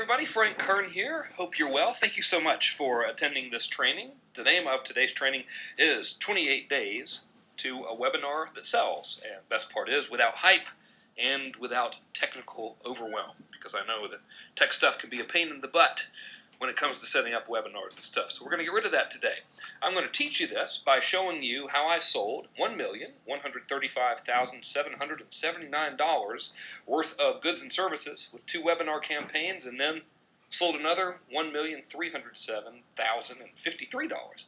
everybody, Frank Kern here. Hope you're well. Thank you so much for attending this training. The name of today's training is 28 Days to a Webinar That Sells. And best part is without hype and without technical overwhelm, because I know that tech stuff can be a pain in the butt when it comes to setting up webinars and stuff. So we're going to get rid of that today. I'm going to teach you this by showing you how I sold $1,135,779 worth of goods and services with 2 webinar campaigns, and then sold another $1,307,053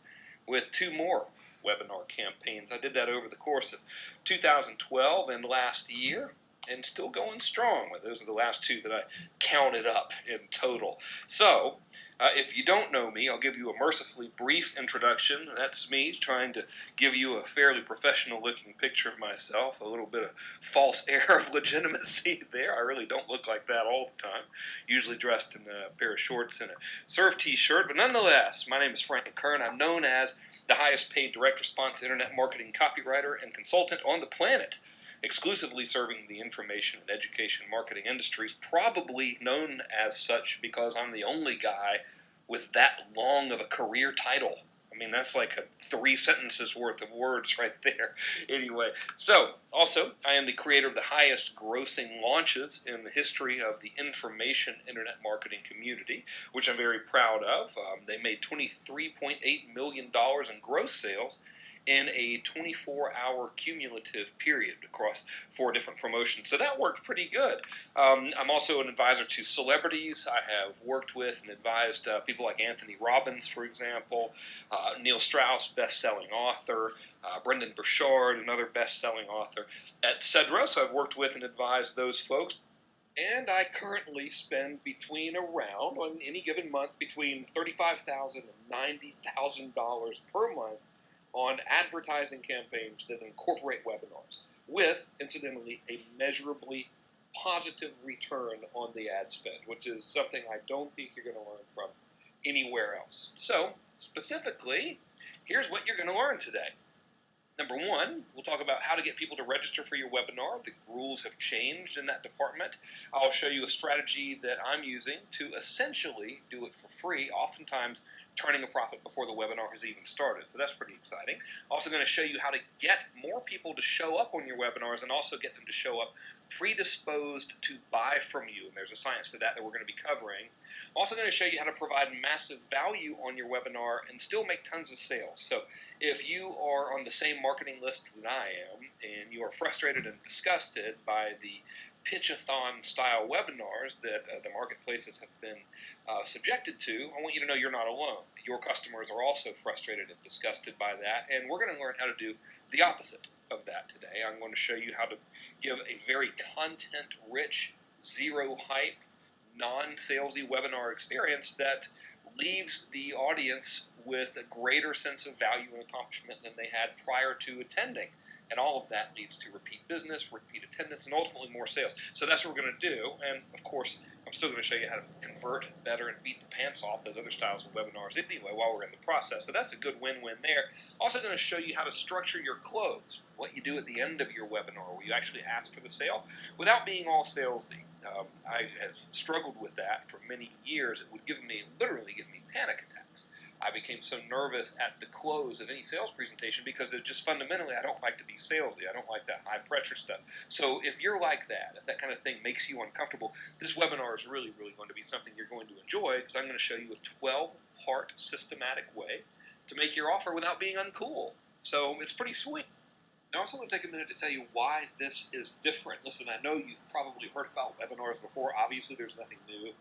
with 2 more webinar campaigns. I did that over the course of 2012 and last year, and still going strong. Those are the last 2 that I counted up in total. So, if you don't know me, I'll give you a mercifully brief introduction. That's me trying to give you a fairly professional-looking picture of myself, a little bit of false air of legitimacy there. I really don't look like that all the time. Usually dressed in a pair of shorts and a surf t-shirt, but nonetheless, my name is Frank Kern. I'm known as the highest-paid direct response internet marketing copywriter and consultant on the planet, exclusively serving the information and education marketing industries, probably known as such because I'm the only guy with that long of a career title. I mean, that's like 3 sentences worth of words right there. Anyway, so also I am the creator of the highest grossing launches in the history of the information internet marketing community, which I'm very proud of. They made $23.8 million in gross sales in a 24-hour cumulative period across 4 different promotions. So that worked pretty good. I'm also an advisor to celebrities. I have worked with and advised people like Anthony Robbins, for example, Neil Strauss, best-selling author, Brendan Burchard, another best-selling author, etc. So I've worked with and advised those folks. And I currently spend around, on any given month, between $35,000 and $90,000 per month on advertising campaigns that incorporate webinars, with, incidentally, a measurably positive return on the ad spend, which is something I don't think you're going to learn from anywhere else. So, specifically, here's what you're going to learn today. Number 1, we'll talk about how to get people to register for your webinar. The rules have changed in that department. I'll show you a strategy that I'm using to essentially do it for free, oftentimes turning a profit before the webinar has even started. So that's pretty exciting. Also going to show you how to get more people to show up on your webinars and also get them to show up predisposed to buy from you. And there's a science to that we're going to be covering. Also going to show you how to provide massive value on your webinar and still make tons of sales. So if you are on the same marketing list that I am and you are frustrated and disgusted by the pitch-a-thon style webinars that the marketplaces have been subjected to, I want you to know you're not alone. Your customers are also frustrated and disgusted by that, and we're going to learn how to do the opposite of that today. I'm going to show you how to give a very content-rich, zero-hype, non-salesy webinar experience that leaves the audience with a greater sense of value and accomplishment than they had prior to attending. And all of that leads to repeat business, repeat attendance, and ultimately more sales. So that's what we're going to do. And, of course, I'm still going to show you how to convert better and beat the pants off those other styles of webinars anyway while we're in the process. So that's a good win-win there. Also going to show you how to structure your close, what you do at the end of your webinar where you actually ask for the sale without being all salesy. I have struggled with that for many years. It would literally give me panic attacks. I became so nervous at the close of any sales presentation because it just fundamentally, I don't like to be salesy. I don't like that high pressure stuff. So if you're like that, if that kind of thing makes you uncomfortable, this webinar is really, really going to be something you're going to enjoy, because I'm going to show you a 12-part systematic way to make your offer without being uncool. So it's pretty sweet. Now, I also want to take a minute to tell you why this is different. Listen, I know you've probably heard about webinars before. Obviously, there's nothing new.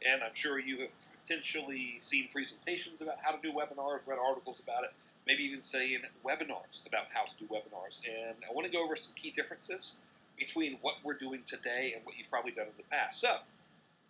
And I'm sure you have potentially seen presentations about how to do webinars, read articles about it, maybe even seen webinars about how to do webinars. And I want to go over some key differences between what we're doing today and what you've probably done in the past. So,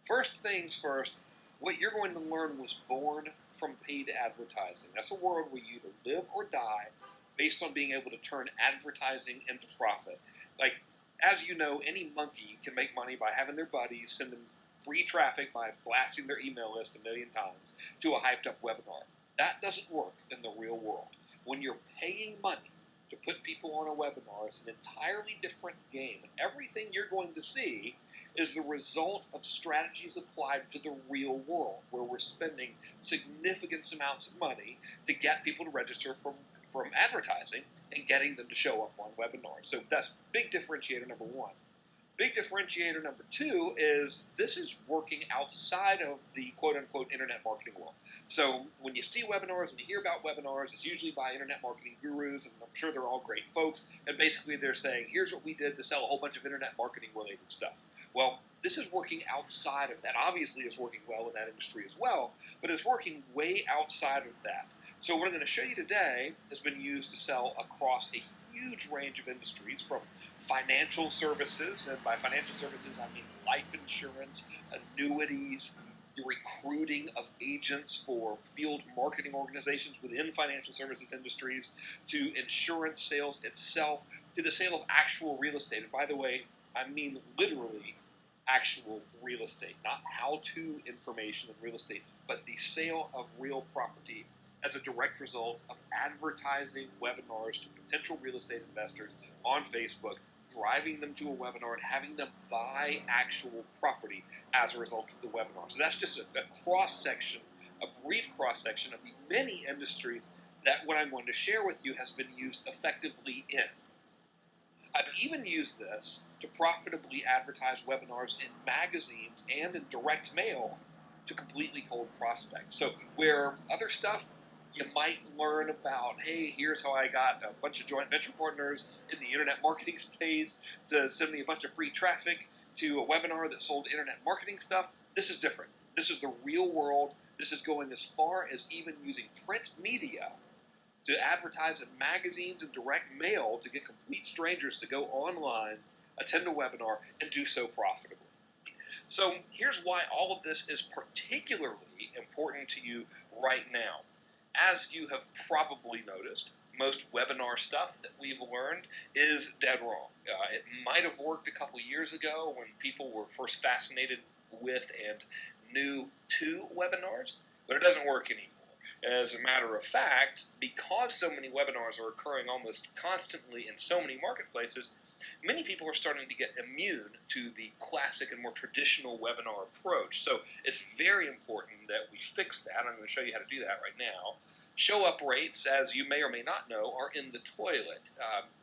first things first, what you're going to learn was born from paid advertising. That's a world where you either live or die based on being able to turn advertising into profit. Like, as you know, any monkey can make money by having their buddies send them free traffic by blasting their email list 1,000,000 times to a hyped up webinar. That doesn't work in the real world. When you're paying money to put people on a webinar is an entirely different game. And everything you're going to see is the result of strategies applied to the real world, where we're spending significant amounts of money to get people to register from advertising and getting them to show up on webinars. So that's big differentiator number one. Big differentiator number two is this is working outside of the quote-unquote internet marketing world. So when you see webinars, when you hear about webinars, it's usually by internet marketing gurus, and I'm sure they're all great folks, and basically they're saying, here's what we did to sell a whole bunch of internet marketing related stuff. Well, this is working outside of that. Obviously, it's working well in that industry as well, but it's working way outside of that. So what I'm going to show you today has been used to sell across a huge range of industries, from financial services, and by financial services I mean life insurance, annuities, the recruiting of agents for field marketing organizations within financial services industries, to insurance sales itself, to the sale of actual real estate. And by the way, I mean literally actual real estate, not how-to information in real estate, but the sale of real property as a direct result of advertising webinars to potential real estate investors on Facebook, driving them to a webinar and having them buy actual property as a result of the webinar. So that's just a cross-section, a brief cross-section of the many industries that what I'm going to share with you has been used effectively in. I've even used this to profitably advertise webinars in magazines and in direct mail to completely cold prospects. So where other stuff you might learn about, hey, here's how I got a bunch of joint venture partners in the internet marketing space to send me a bunch of free traffic to a webinar that sold internet marketing stuff. This is different. This is the real world. This is going as far as even using print media to advertise in magazines and direct mail to get complete strangers to go online, attend a webinar, and do so profitably. So here's why all of this is particularly important to you right now. As you have probably noticed, most webinar stuff that we've learned is dead wrong. It might have worked a couple years ago when people were first fascinated with and new to webinars, but it doesn't work anymore. As a matter of fact, because so many webinars are occurring almost constantly in so many marketplaces, many people are starting to get immune to the classic and more traditional webinar approach. So it's very important that we fix that. I'm going to show you how to do that right now. Show-up rates, as you may or may not know, are in the toilet.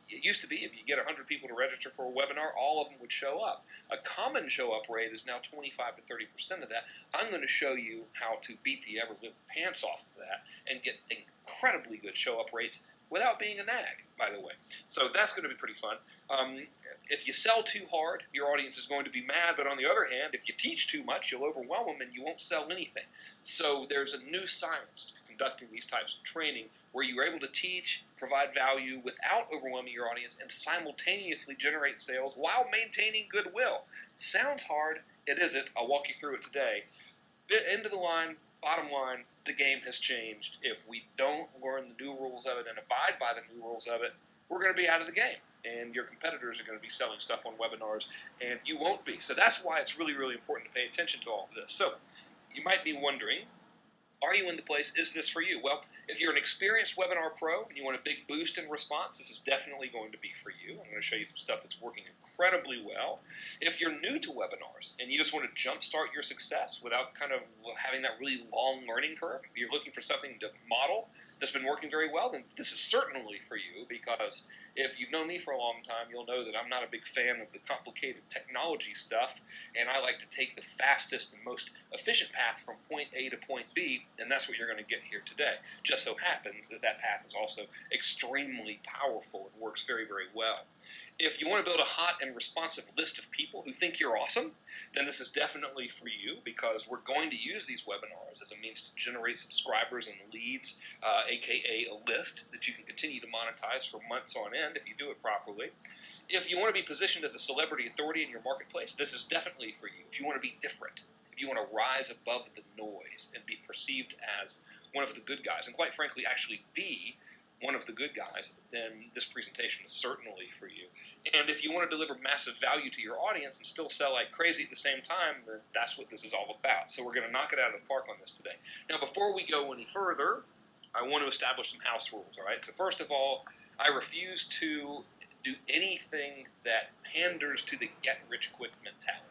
It used to be if you get 100 people to register for a webinar, all of them would show up. A common show-up rate is now 25 to 30% of that. I'm going to show you how to beat the ever-living pants off of that and get incredibly good show-up rates without being a nag, by the way. So that's going to be pretty fun. If you sell too hard, your audience is going to be mad, but on the other hand, if you teach too much, you'll overwhelm them and you won't sell anything. So there's a new science to conducting these types of training where you're able to teach, provide value without overwhelming your audience, and simultaneously generate sales while maintaining goodwill. Sounds hard. It isn't. I'll walk you through it today. End of the line, bottom line, the game has changed. If we don't learn the new rules of it and abide by the new rules of it, we're going to be out of the game. And your competitors are going to be selling stuff on webinars, and you won't be. So that's why it's really, really important to pay attention to all of this. So you might be wondering, are you in the place? Is this for you? Well, if you're an experienced webinar pro and you want a big boost in response, this is definitely going to be for you. I'm going to show you some stuff that's working incredibly well. If you're new to webinars and you just want to jumpstart your success without kind of having that really long learning curve, if you're looking for something to model that's been working very well, then this is certainly for you, because if you've known me for a long time, you'll know that I'm not a big fan of the complicated technology stuff, and I like to take the fastest and most efficient path from point A to point B, and that's what you're going to get here today. Just so happens that that path is also extremely powerful and works very, very well. If you want to build a hot and responsive list of people who think you're awesome, then this is definitely for you, because we're going to use these webinars as a means to generate subscribers and leads, aka a list that you can continue to monetize for months on end if you do it properly. If you want to be positioned as a celebrity authority in your marketplace, this is definitely for you. If you want to be different, if you want to rise above the noise and be perceived as one of the good guys, and quite frankly actually be one of the good guys, then this presentation is certainly for you. And if you want to deliver massive value to your audience and still sell like crazy at the same time, then that's what this is all about. So we're going to knock it out of the park on this today. Now, before we go any further, I want to establish some house rules, all right? So first of all, I refuse to do anything that panders to the get-rich-quick mentality.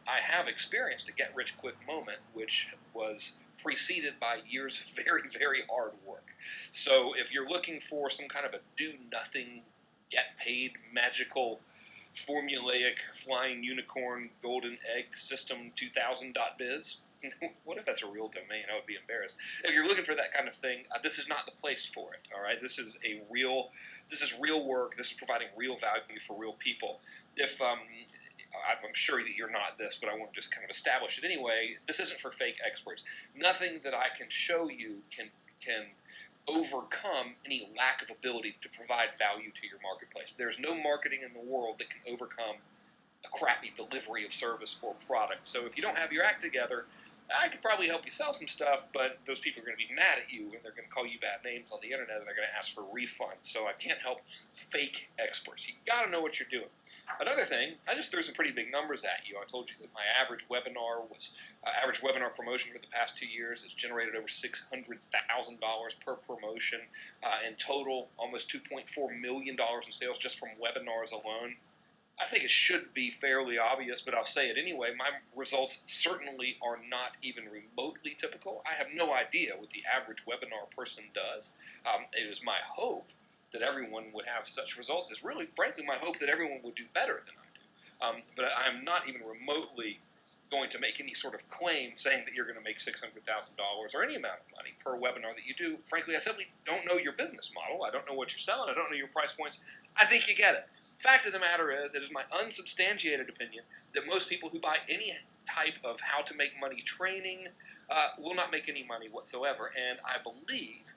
I have experienced a get-rich-quick moment, which was preceded by years of very, very hard work. So if you're looking for some kind of a do-nothing, get-paid, magical, formulaic, flying unicorn, golden egg system 2000.biz, what if that's a real domain? I would be embarrassed. If you're looking for that kind of thing, this is not the place for it. All right, this is real work. This is providing real value for real people. If I'm sure that you're not this, but I want to just kind of establish it anyway. This isn't for fake experts. Nothing that I can show you can overcome any lack of ability to provide value to your marketplace. There's no marketing in the world that can overcome a crappy delivery of service or product. So if you don't have your act together, I could probably help you sell some stuff, but those people are going to be mad at you, and they're going to call you bad names on the internet, and they're going to ask for refunds. So I can't help fake experts. You got to know what you're doing. Another thing, I just threw some pretty big numbers at you. I told you that my average webinar promotion for the past 2 years has generated over $600,000 per promotion. In total, almost $2.4 million in sales just from webinars alone. I think it should be fairly obvious, but I'll say it anyway. My results certainly are not even remotely typical. I have no idea what the average webinar person does. It is my hope that everyone would have such results. It's really, frankly, my hope that everyone would do better than I do. But I'm not even remotely going to make any sort of claim saying that you're going to make $600,000 or any amount of money per webinar that you do. Frankly, I simply don't know your business model. I don't know what you're selling. I don't know your price points. I think you get it. Fact of the matter is, it is my unsubstantiated opinion that most people who buy any type of how to make money training will not make any money whatsoever. And I believe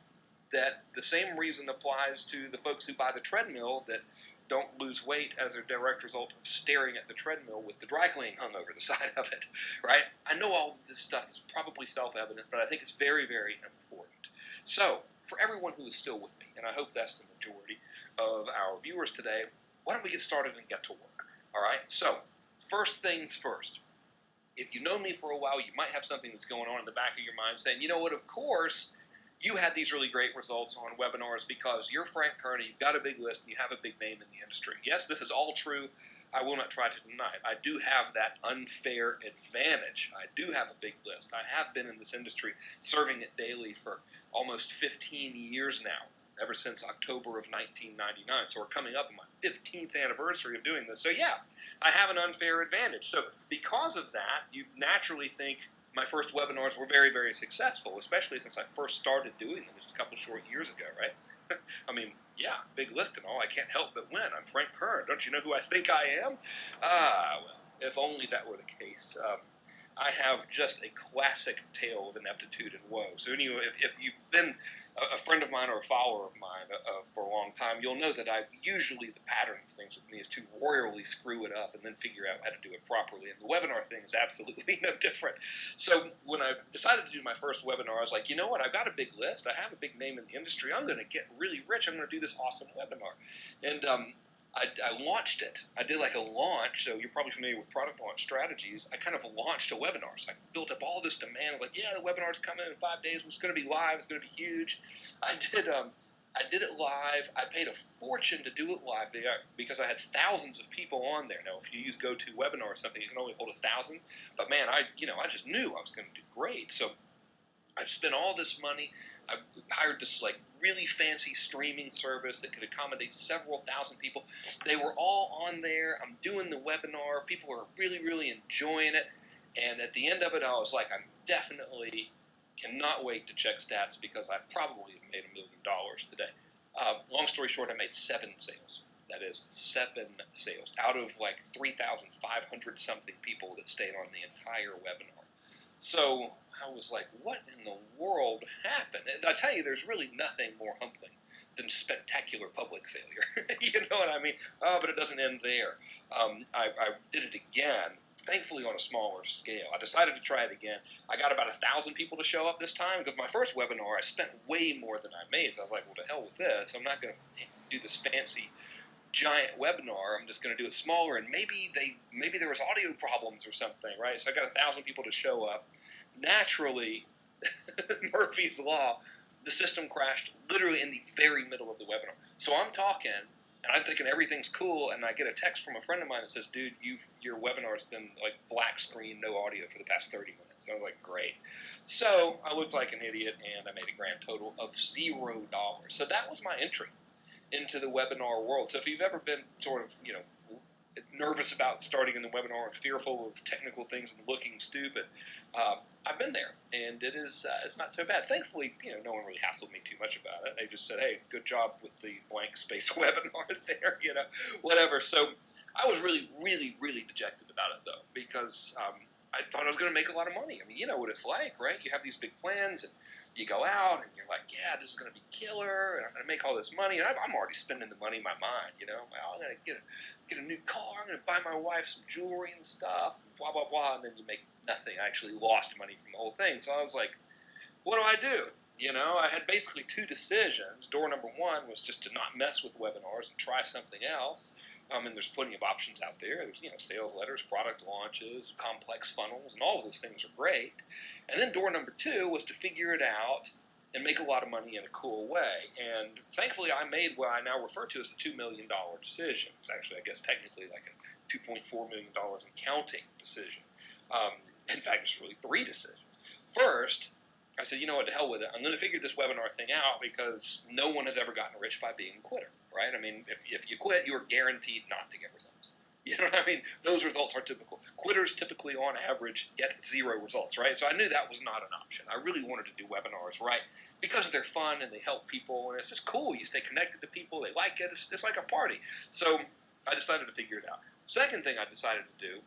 that the same reason applies to the folks who buy the treadmill that don't lose weight as a direct result of staring at the treadmill with the dry cleaning hung over the side of it, right? I know all this stuff is probably self-evident, but I think it's very, very important. So, for everyone who is still with me, and I hope that's the majority of our viewers today, why don't we get started and get to work, all right? So, first things first. If you know me for a while, you might have something that's going on in the back of your mind saying, you know what, of course, you had these really great results on webinars because you're Frank Kearney, you've got a big list, and you have a big name in the industry. Yes, this is all true. I will not try to deny it. I do have that unfair advantage. I do have a big list. I have been in this industry serving it daily for almost 15 years now, ever since October of 1999. So we're coming up on my 15th anniversary of doing this. So yeah, I have an unfair advantage. So because of that, you naturally think my first webinars were very, very successful, especially since I first started doing them just a couple short years ago, right? I mean, yeah, big list and all. I can't help but win. I'm Frank Kern. Don't you know who I think I am? Ah, well, if only that were the case. I have just a classic tale of ineptitude and woe. So anyway, if you've been a friend of mine or a follower of mine for a long time, you'll know that usually the pattern of things with me is to royally screw it up and then figure out how to do it properly. And the webinar thing is absolutely no different. So when I decided to do my first webinar, I was like, you know what? I've got a big list. I have a big name in the industry. I'm going to get really rich. I'm going to do this awesome webinar. And I launched it. I did like a launch, so you're probably familiar with product launch strategies. I kind of launched a webinar. So I built up all this demand. I was like, yeah, the webinar's coming in 5 days. It's going to be live. It's going to be huge. I did it live. I paid a fortune to do it live because I had thousands of people on there. Now, if you use GoToWebinar or something, you can only hold 1,000. But man, I just knew I was going to do great. So I've spent all this money. I hired this like really fancy streaming service that could accommodate several thousand people. They were all on there. I'm doing the webinar. People are really, really enjoying it. And at the end of it, I was like, I definitely cannot wait to check stats because I probably have made $1 million today. Long story short, I made 7 sales. That is 7 sales out of like 3,500 something people that stayed on the entire webinar. So I was like, what in the world happened? And I tell you, there's really nothing more humbling than spectacular public failure. You know what I mean? Oh, but it doesn't end there. I did it again, thankfully on a smaller scale. I decided to try it again. I got about 1,000 people to show up this time because my first webinar, I spent way more than I made. So I was like, well, to hell with this. I'm not going to do this fancy giant webinar. I'm just going to do it smaller, and maybe there was audio problems or something, right? So I got 1,000 people to show up. Naturally, Murphy's Law, the system crashed literally in the very middle of the webinar. So I'm talking, and I'm thinking everything's cool, and I get a text from a friend of mine that says, "Dude, your webinar's been like black screen, no audio for the past 30 minutes." And I was like, "Great." So I looked like an idiot, and I made a grand total of $0. So that was my entry into the webinar world. So if you've ever been sort of, nervous about starting in the webinar and fearful of technical things and looking stupid, I've been there, and it's not so bad. Thankfully, no one really hassled me too much about it. They just said, "Hey, good job with the blank space webinar there," whatever. So I was really, really, really dejected about it though, because I thought I was going to make a lot of money. I mean, you know what it's like, right? You have these big plans, and you go out, and you're like, "Yeah, this is going to be killer, and I'm going to make all this money." And I'm already spending the money in my mind, Well, I'm going to get a new car, I'm going to buy my wife some jewelry and stuff, and blah, blah, blah, and then you make nothing. I actually lost money from the whole thing. So I was like, what do I do? I had basically two decisions. Door number one was just to not mess with webinars and try something else. And there's plenty of options out there. There's, sales letters, product launches, complex funnels, and all of those things are great. And then door number two was to figure it out and make a lot of money in a cool way. And thankfully, I made what I now refer to as the $2 million decision. It's actually, I guess, technically like a $2.4 million and counting decision. In fact, it's really three decisions. First, I said, you know what, to hell with it. I'm going to figure this webinar thing out, because no one has ever gotten rich by being a quitter, right? I mean, if you quit, you are guaranteed not to get results. You know what I mean? Those results are typical. Quitters typically, on average, get 0 results, right? So I knew that was not an option. I really wanted to do webinars, right? Because they're fun and they help people, and it's just cool. You stay connected to people. They like it. It's like a party. So I decided to figure it out. Second thing I decided to do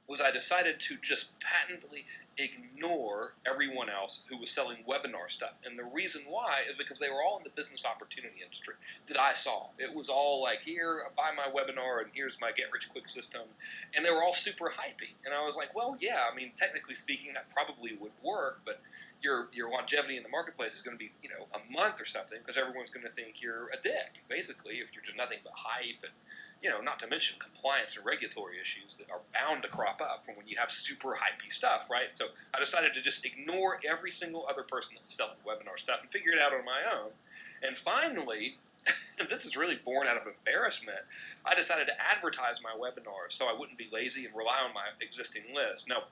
was I decided to just patently ignore everyone else who was selling webinar stuff. And the reason why is because they were all in the business opportunity industry that I saw. It was all like, here, buy my webinar, and here's my get-rich-quick system. And they were all super hypey. And I was like, well, yeah, I mean, technically speaking, that probably would work, but your longevity in the marketplace is going to be, a month or something, because everyone's going to think you're a dick, basically, if you're just nothing but hype, and not to mention compliance and regulatory issues that are bound to crop up from when you have super hypey stuff, right? So I decided to just ignore every single other person that was selling webinar stuff and figure it out on my own. And finally, and this is really born out of embarrassment, I decided to advertise my webinars so I wouldn't be lazy and rely on my existing list. Now,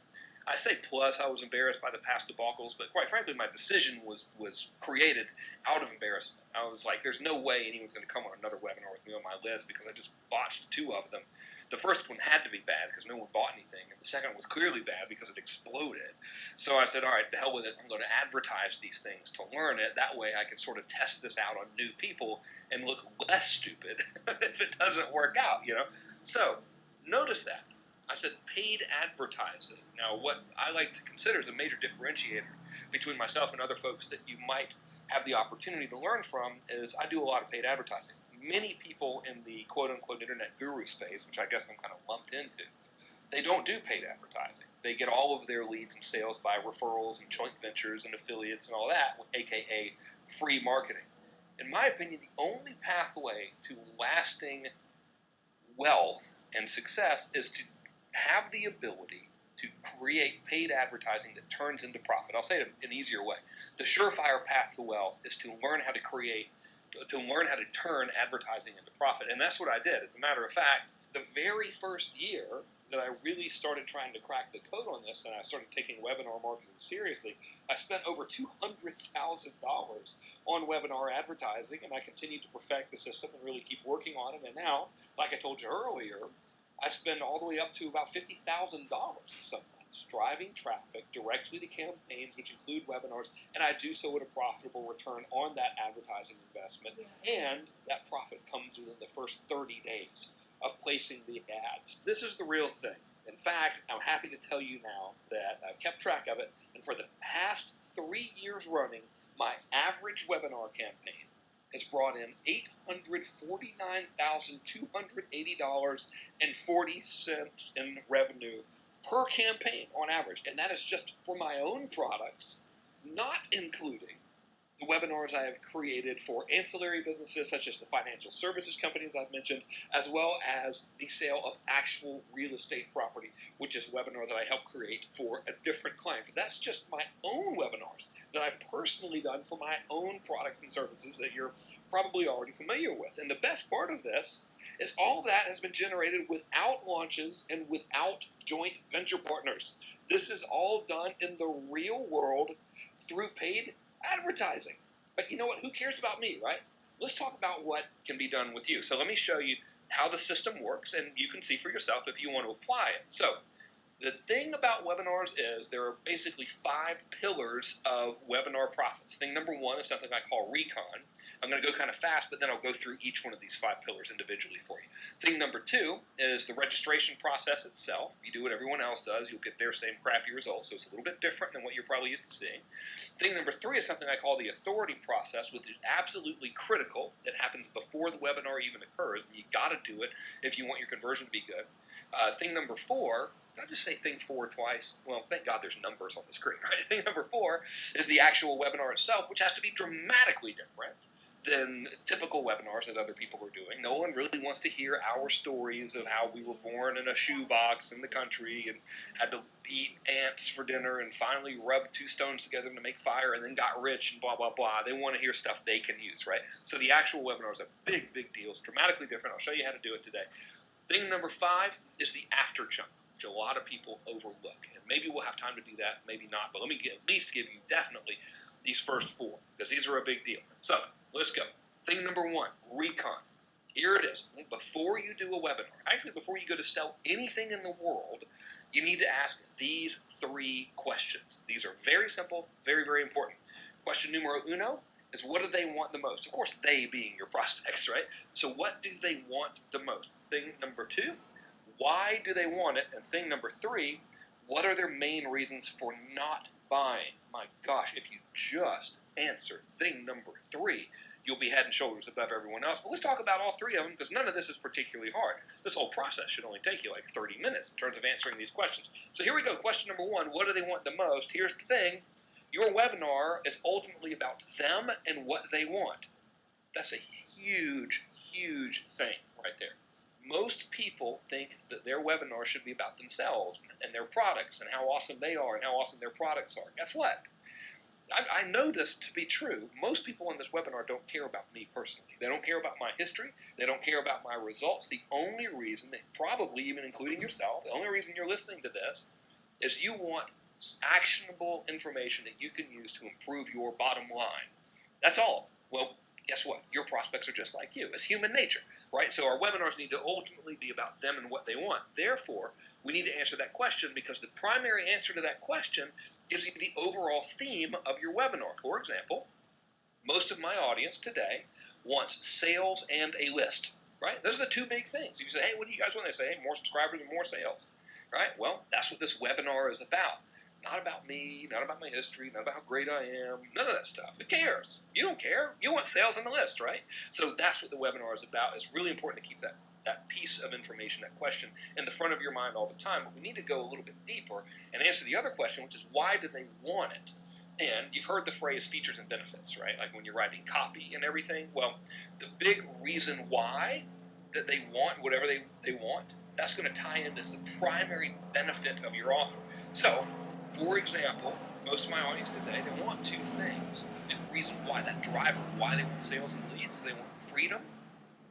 I say plus I was embarrassed by the past debacles, but quite frankly, my decision was created out of embarrassment. I was like, there's no way anyone's going to come on another webinar with me on my list, because I just botched 2 of them. The first one had to be bad because no one bought anything, and the second one was clearly bad because it exploded. So I said, all right, to hell with it, I'm going to advertise these things to learn it. That way I can sort of test this out on new people and look less stupid if it doesn't work out, So notice that. I said paid advertising. Now, what I like to consider as a major differentiator between myself and other folks that you might have the opportunity to learn from is I do a lot of paid advertising. Many people in the quote-unquote internet guru space, which I guess I'm kind of lumped into, they don't do paid advertising. They get all of their leads and sales by referrals and joint ventures and affiliates and all that, aka free marketing. In my opinion, the only pathway to lasting wealth and success is to have the ability to create paid advertising that turns into profit. I'll say it an easier way. The surefire path to wealth is to learn how to turn advertising into profit. And that's what I did. As a matter of fact, the very first year that I really started trying to crack the code on this, and I started taking webinar marketing seriously, I spent over $200,000 on webinar advertising, and I continued to perfect the system and really keep working on it. And now, like I told you earlier, I spend all the way up to about $50,000 in some months driving traffic directly to campaigns, which include webinars, and I do so at a profitable return on that advertising investment, and that profit comes within the first 30 days of placing the ads. This is the real thing. In fact, I'm happy to tell you now that I've kept track of it, and for the past 3 years running, my average webinar campaign has brought in $849,280.40 in revenue per campaign on average. And that is just for my own products, not including the webinars I have created for ancillary businesses such as the financial services companies I've mentioned, as well as the sale of actual real estate property, which is a webinar that I help create for a different client. That's just my own webinars that I've personally done for my own products and services that you're probably already familiar with. And the best part of this is all that has been generated without launches and without joint venture partners. This is all done in the real world through paid advertising. But you know what? Who cares about me, right? Let's talk about what can be done with you. So let me show you how the system works, and you can see for yourself if you want to apply it. So the thing about webinars is there are basically 5 pillars of webinar profits. Thing number 1 is something I call recon. I'm going to go kind of fast, but then I'll go through each one of these 5 pillars individually for you. Thing number 2 is the registration process itself. You do what everyone else does, you'll get their same crappy results, so it's a little bit different than what you're probably used to seeing. Thing number 3 is something I call the authority process, which is absolutely critical. It happens before the webinar even occurs, and you got to do it if you want your conversion to be good. Thing number 4, did I just say thing 4 twice? Well, thank God there's numbers on the screen, right? Thing number 4 is the actual webinar itself, which has to be dramatically different than typical webinars that other people are doing. No one really wants to hear our stories of how we were born in a shoebox in the country and had to eat ants for dinner and finally rubbed 2 stones together to make fire and then got rich and blah, blah, blah. They want to hear stuff they can use, right? So the actual webinar is a big, big deal. It's dramatically different. I'll show you how to do it today. Thing number 5 is the after chunk, which a lot of people overlook. And maybe we'll have time to do that, maybe not. But let me at least give you definitely these first 4, because these are a big deal. So let's go. Thing number 1, recon. Here it is. Before you do a webinar, actually before you go to sell anything in the world, you need to ask these 3 questions. These are very simple, very, very important. Question numero 1 is, what do they want the most? Of course, they being your prospects, right? So what do they want the most? Thing number 2, why do they want it? And thing number 3, what are their main reasons for not buying? My gosh, if you just answer thing number 3, you'll be head and shoulders above everyone else. But let's talk about all 3 of them, because none of this is particularly hard. This whole process should only take you like 30 minutes in terms of answering these questions. So here we go. Question number 1, what do they want the most? Here's the thing. Your webinar is ultimately about them and what they want. That's a huge, huge thing right there. Most people think that their webinar should be about themselves and their products and how awesome they are and how awesome their products are. Guess what? I know this to be true. Most people on this webinar don't care about me personally. They don't care about my history. They don't care about my results. The only reason, probably even including yourself, the only reason you're listening to this is you want actionable information that you can use to improve your bottom line. That's all. Well, guess what? Your prospects are just like you. It's human nature, right? So our webinars need to ultimately be about them and what they want. Therefore, we need to answer that question, because the primary answer to that question gives you the overall theme of your webinar. For example, most of my audience today wants sales and a list, right? Those are the 2 big things. You say, hey, what do you guys want? They say, hey, more subscribers and more sales, right? Well, that's what this webinar is about. Not about me, not about my history, not about how great I am, none of that stuff. Who cares? You don't care. You want sales on the list, right? So that's what the webinar is about. It's really important to keep that piece of information, that question, in the front of your mind all the time. But we need to go a little bit deeper and answer the other question, which is, why do they want it? And you've heard the phrase features and benefits, right? Like when you're writing copy and everything. Well, the big reason why that they want whatever they want, that's going to tie into the primary benefit of your offer. So, for example, most of my audience today, they want 2 things. The reason why, that driver, why they want sales and leads, is they want freedom,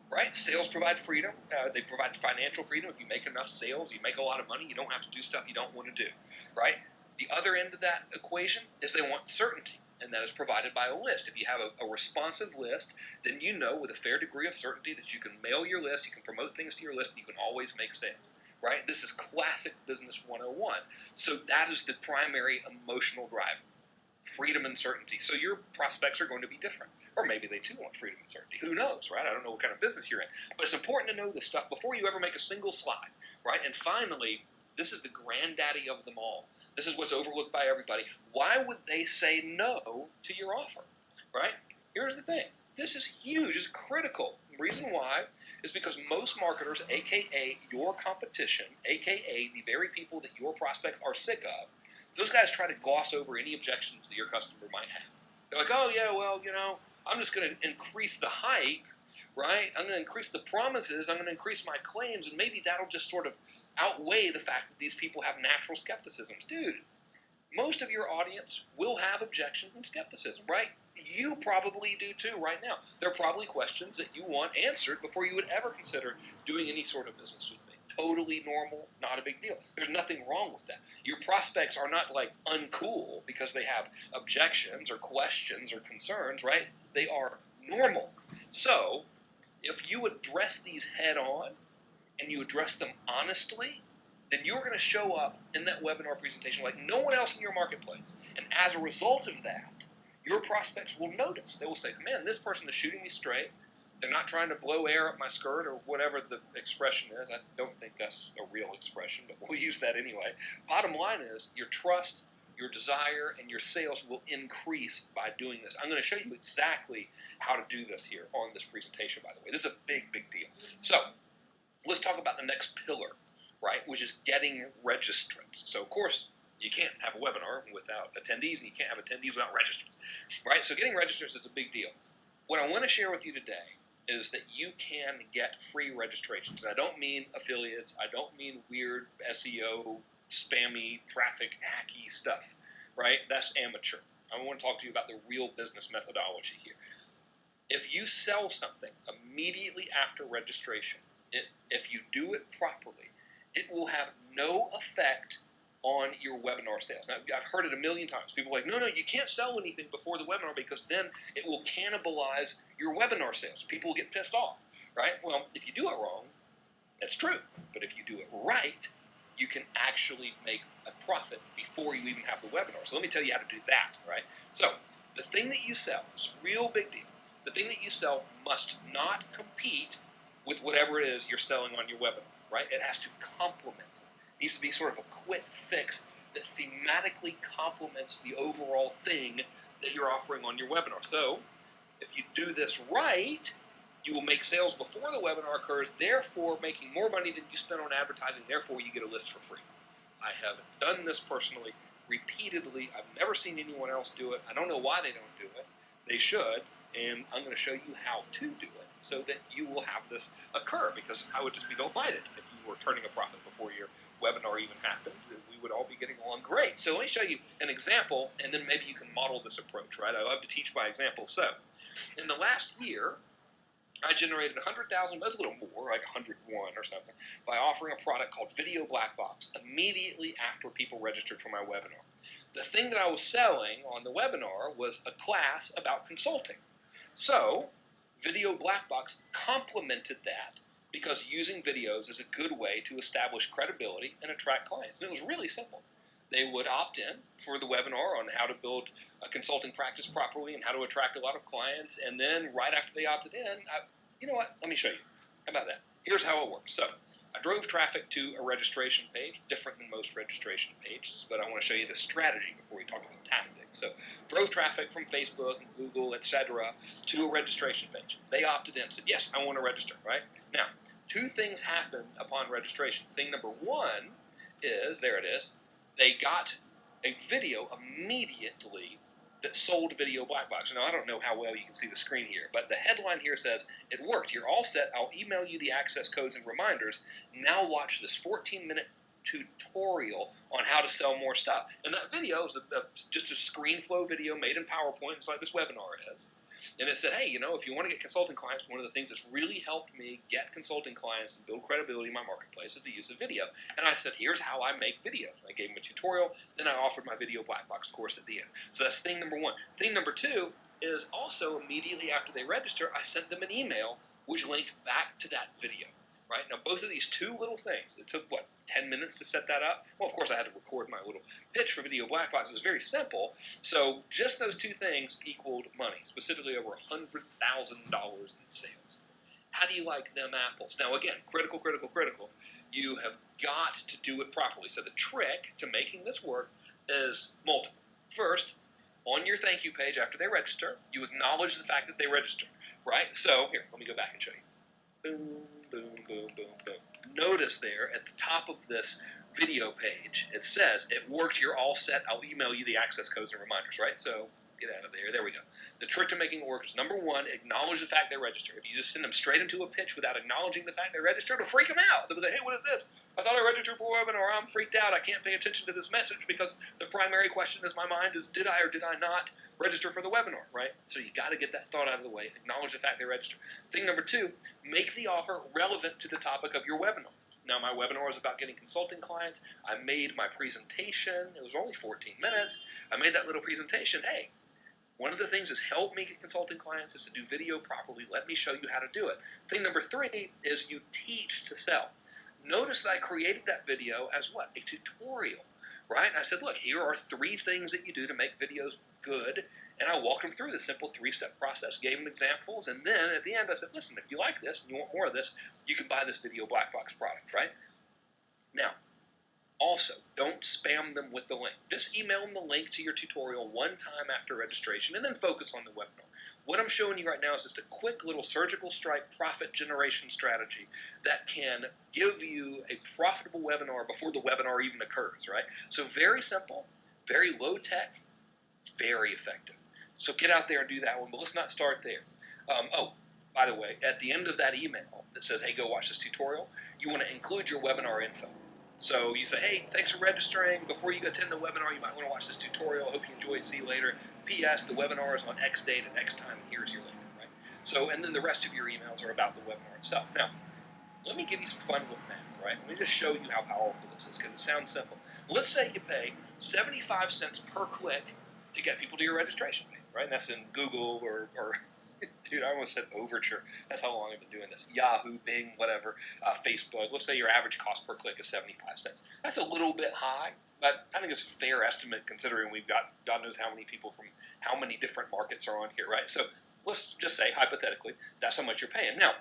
right? Sales provide freedom. They provide financial freedom. If you make enough sales, you make a lot of money, you don't have to do stuff you don't want to do, right? The other end of that equation is they want certainty, and that is provided by a list. If you have a responsive list, then you know with a fair degree of certainty that you can mail your list, you can promote things to your list, and you can always make sales. Right? This is classic business 101. So that is the primary emotional driver, freedom and certainty. So your prospects are going to be different. Or maybe they too want freedom and certainty. Who knows, right? I don't know what kind of business you're in. But it's important to know this stuff before you ever make a single slide, right? And finally, this is the granddaddy of them all. This is what's overlooked by everybody. Why would they say no to your offer, right? Here's the thing. This is huge. It's critical. The reason why is because most marketers, a.k.a. your competition, a.k.a. the very people that your prospects are sick of, those guys try to gloss over any objections that your customer might have. They're like, oh yeah, well, I'm just going to increase the hype, right? I'm going to increase the promises. I'm going to increase my claims, and maybe that'll just sort of outweigh the fact that these people have natural skepticisms. Dude, most of your audience will have objections and skepticism, right? You probably do too right now. There are probably questions that you want answered before you would ever consider doing any sort of business with me. Totally normal, not a big deal. There's nothing wrong with that. Your prospects are not like uncool because they have objections or questions or concerns, right? They are normal. So, if you address these head on and you address them honestly, then you're going to show up in that webinar presentation like no one else in your marketplace. And as a result of that, your prospects will notice. They will say, man, this person is shooting me straight. They're not trying to blow air up my skirt or whatever the expression is. I don't think that's a real expression, but we'll use that anyway. Bottom line is your trust, your desire, and your sales will increase by doing this. I'm going to show you exactly how to do this here on this presentation, by the way. This is a big, big deal. So let's talk about the next pillar, right, which is getting registrants. So, of course, you can't have a webinar without attendees, and you can't have attendees without registrants, right? So getting registrants is a big deal. What I want to share with you today is that you can get free registrations. And I don't mean affiliates. I don't mean weird SEO, spammy, traffic, hacky stuff, right? That's amateur. I want to talk to you about the real business methodology here. If you sell something immediately after registration, if you do it properly, it will have no effect on your webinar sales. Now, I've heard it a million times. People are like, no, you can't sell anything before the webinar because then it will cannibalize your webinar sales. People will get pissed off, right? Well, if you do it wrong, that's true. But if you do it right, you can actually make a profit before you even have the webinar. So let me tell you how to do that, right? So the thing that you sell is a real big deal. The thing that you sell must not compete with whatever it is you're selling on your webinar, right? It has to complement it. It needs to be sort of a quick fix that thematically complements the overall thing that you're offering on your webinar. So if you do this right, you will make sales before the webinar occurs, therefore making more money than you spend on advertising, therefore you get a list for free. I have done this personally repeatedly. I've never seen anyone else do it. I don't know why they don't do it. They should, and I'm going to show you how to do it so that you will have this occur, because I would just be delighted if you were turning a profit before your webinar even happened. We would all be getting along great. So let me show you an example, and then maybe you can model this approach, right? I love to teach by example. So in the last year, I generated 100,000, that's a little more, like 101 or something, by offering a product called Video Black Box immediately after people registered for my webinar. The thing that I was selling on the webinar was a class about consulting. So Video Black Box complemented that, because using videos is a good way to establish credibility and attract clients. And it was really simple. They would opt in for the webinar on how to build a consulting practice properly and how to attract a lot of clients. And then right after they opted in, you know what? Let me show you. How about that? Here's how it works. So I drove traffic to a registration page, different than most registration pages, but I want to show you the strategy before we talk about tactics. So drove traffic from Facebook and Google, etc., to a registration page. They opted in, said, yes, I want to register, right? Now, two things happened upon registration. Thing number one is, there it is, they got a video immediately that sold Video Black Box. Now, I don't know how well you can see the screen here, but the headline here says, it worked. You're all set. I'll email you the access codes and reminders. Now watch this 14-minute tutorial on how to sell more stuff. And that video is just a screen flow video made in PowerPoint, just like this webinar is. And it said, hey, if you want to get consulting clients, one of the things that's really helped me get consulting clients and build credibility in my marketplace is the use of video. And I said, here's how I make videos. I gave them a tutorial, then I offered my Video Black Box course at the end. So that's thing number one. Thing number two is also immediately after they register, I sent them an email which linked back to that video. Right? Now, both of these two little things, it took, 10 minutes to set that up? Well, of course, I had to record my little pitch for Video Black Box. It was very simple. So just those two things equaled money, specifically over $100,000 in sales. How do you like them apples? Now, again, critical. You have got to do it properly. So the trick to making this work is multiple. First, on your thank you page after they register, you acknowledge the fact that they registered, right? So here, let me go back and show you. Boom, boom, boom, boom, boom. Notice there at the top of this video page, it says, it worked, you're all set, I'll email you the access codes and reminders, right? So Get out of there. There we go. The trick to making it work is, number one, acknowledge the fact they registered. If you just send them straight into a pitch without acknowledging the fact they registered, it'll freak them out. They'll be like, hey, what is this? I thought I registered for a webinar. I'm freaked out. I can't pay attention to this message because the primary question in my mind is, did I or did I not register for the webinar, right? So you got to get that thought out of the way. Acknowledge the fact they registered. Thing number two, make the offer relevant to the topic of your webinar. Now, my webinar is about getting consulting clients. I made my presentation. It was only 14 minutes. I made that little presentation. Hey, one of the things that's helped me get consulting clients is to do video properly. Let me show you how to do it. Thing number three is you teach to sell. Notice that I created that video as what? A tutorial, right? And I said, look, here are 3 things that you do to make videos good. And I walked them through the simple 3-step process, gave them examples, and then at the end I said, listen, if you like this and you want more of this, you can buy this video black box product, right? Now, also, don't spam them with the link. Just email them the link to your tutorial one time after registration and then focus on the webinar. What I'm showing you right now is just a quick little surgical strike profit generation strategy that can give you a profitable webinar before the webinar even occurs, right? So very simple, very low tech, very effective. So get out there and do that one, but let's not start there. Oh, by the way, at the end of that email that says, hey, go watch this tutorial, you want to include your webinar info. So you say, hey, thanks for registering. Before you attend the webinar, you might want to watch this tutorial. Hope you enjoy it. See you later. P.S. The webinar is on X date at X time, and here's your link, right? So, and then the rest of your emails are about the webinar itself. Now, let me give you some fun with math, right? Let me just show you how powerful this is, because it sounds simple. Let's say you pay 75 cents per click to get people to your registration page, right? And that's in Google or dude, I almost said Overture. That's how long I've been doing this. Yahoo, Bing, whatever, Facebook. Let's say your average cost per click is 75 cents. That's a little bit high, but I think it's a fair estimate considering we've got God knows how many people from how many different markets are on here, right? So let's just say, hypothetically, that's how much you're paying. Now,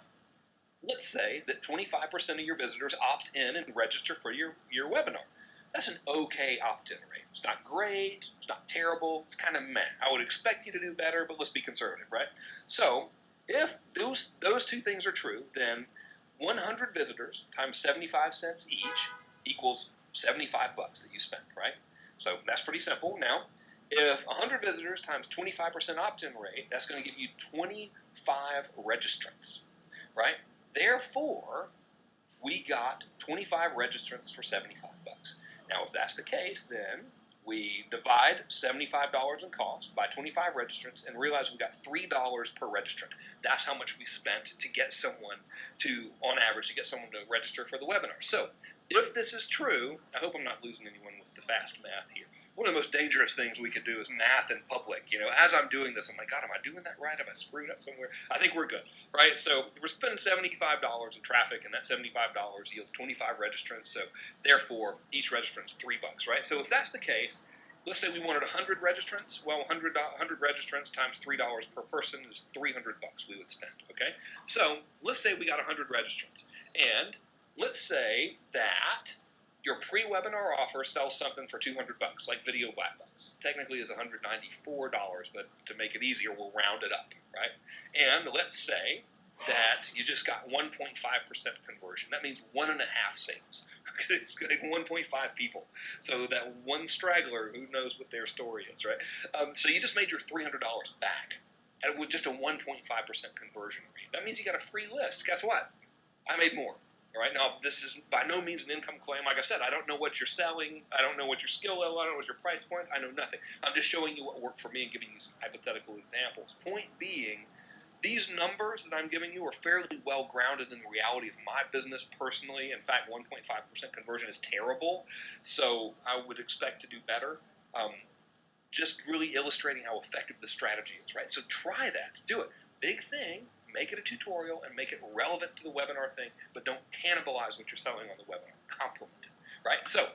let's say that 25% of your visitors opt in and register for your webinar. That's an okay opt-in rate. It's not great, it's not terrible, it's kind of meh. I would expect you to do better, but let's be conservative, right? So if those 2 things are true, then 100 visitors times 75 cents each equals 75 bucks that you spent, right? So that's pretty simple. Now, if 100 visitors times 25% opt-in rate, that's going to give you 25 registrants, right? Therefore, we got 25 registrants for 75 bucks. Now, if that's the case, then we divide $75 in cost by 25 registrants and realize we got $3 per registrant. That's how much we spent to get someone to, on average, to get someone to register for the webinar. So, if this is true, I hope I'm not losing anyone with the fast math here. One of the most dangerous things we could do is math in public. You know, as I'm doing this, I'm like, God, am I doing that right? Have I screwed up somewhere? I think we're good, right? So we're spending $75 in traffic, and that $75 yields 25 registrants. So therefore, each registrant is $3, right? So if that's the case, let's say we wanted 100 registrants. Well, 100 registrants times $3 per person is 300 bucks we would spend, okay? So let's say we got 100 registrants, and let's say that your pre-webinar offer sells something for 200 bucks, like video black box. Technically it's $194, but to make it easier, we'll round it up, right? And let's say that you just got 1.5% conversion. That means 1.5 sales. It's like 1.5 people. So that one straggler, who knows what their story is, right? So you just made your $300 back and with just a 1.5% conversion rate. That means you got a free list. Guess what? I made more. All right, now, this is by no means an income claim. Like I said, I don't know what you're selling. I don't know what your skill level. I don't know what your price points. I know nothing. I'm just showing you what worked for me and giving you some hypothetical examples. Point being, these numbers that I'm giving you are fairly well grounded in the reality of my business personally. In fact, 1.5% conversion is terrible, so I would expect to do better. Just really illustrating how effective the strategy is, right? So try that. Do it. Big thing. Make it a tutorial and make it relevant to the webinar thing, but don't cannibalize what you're selling on the webinar. Complement it, right? So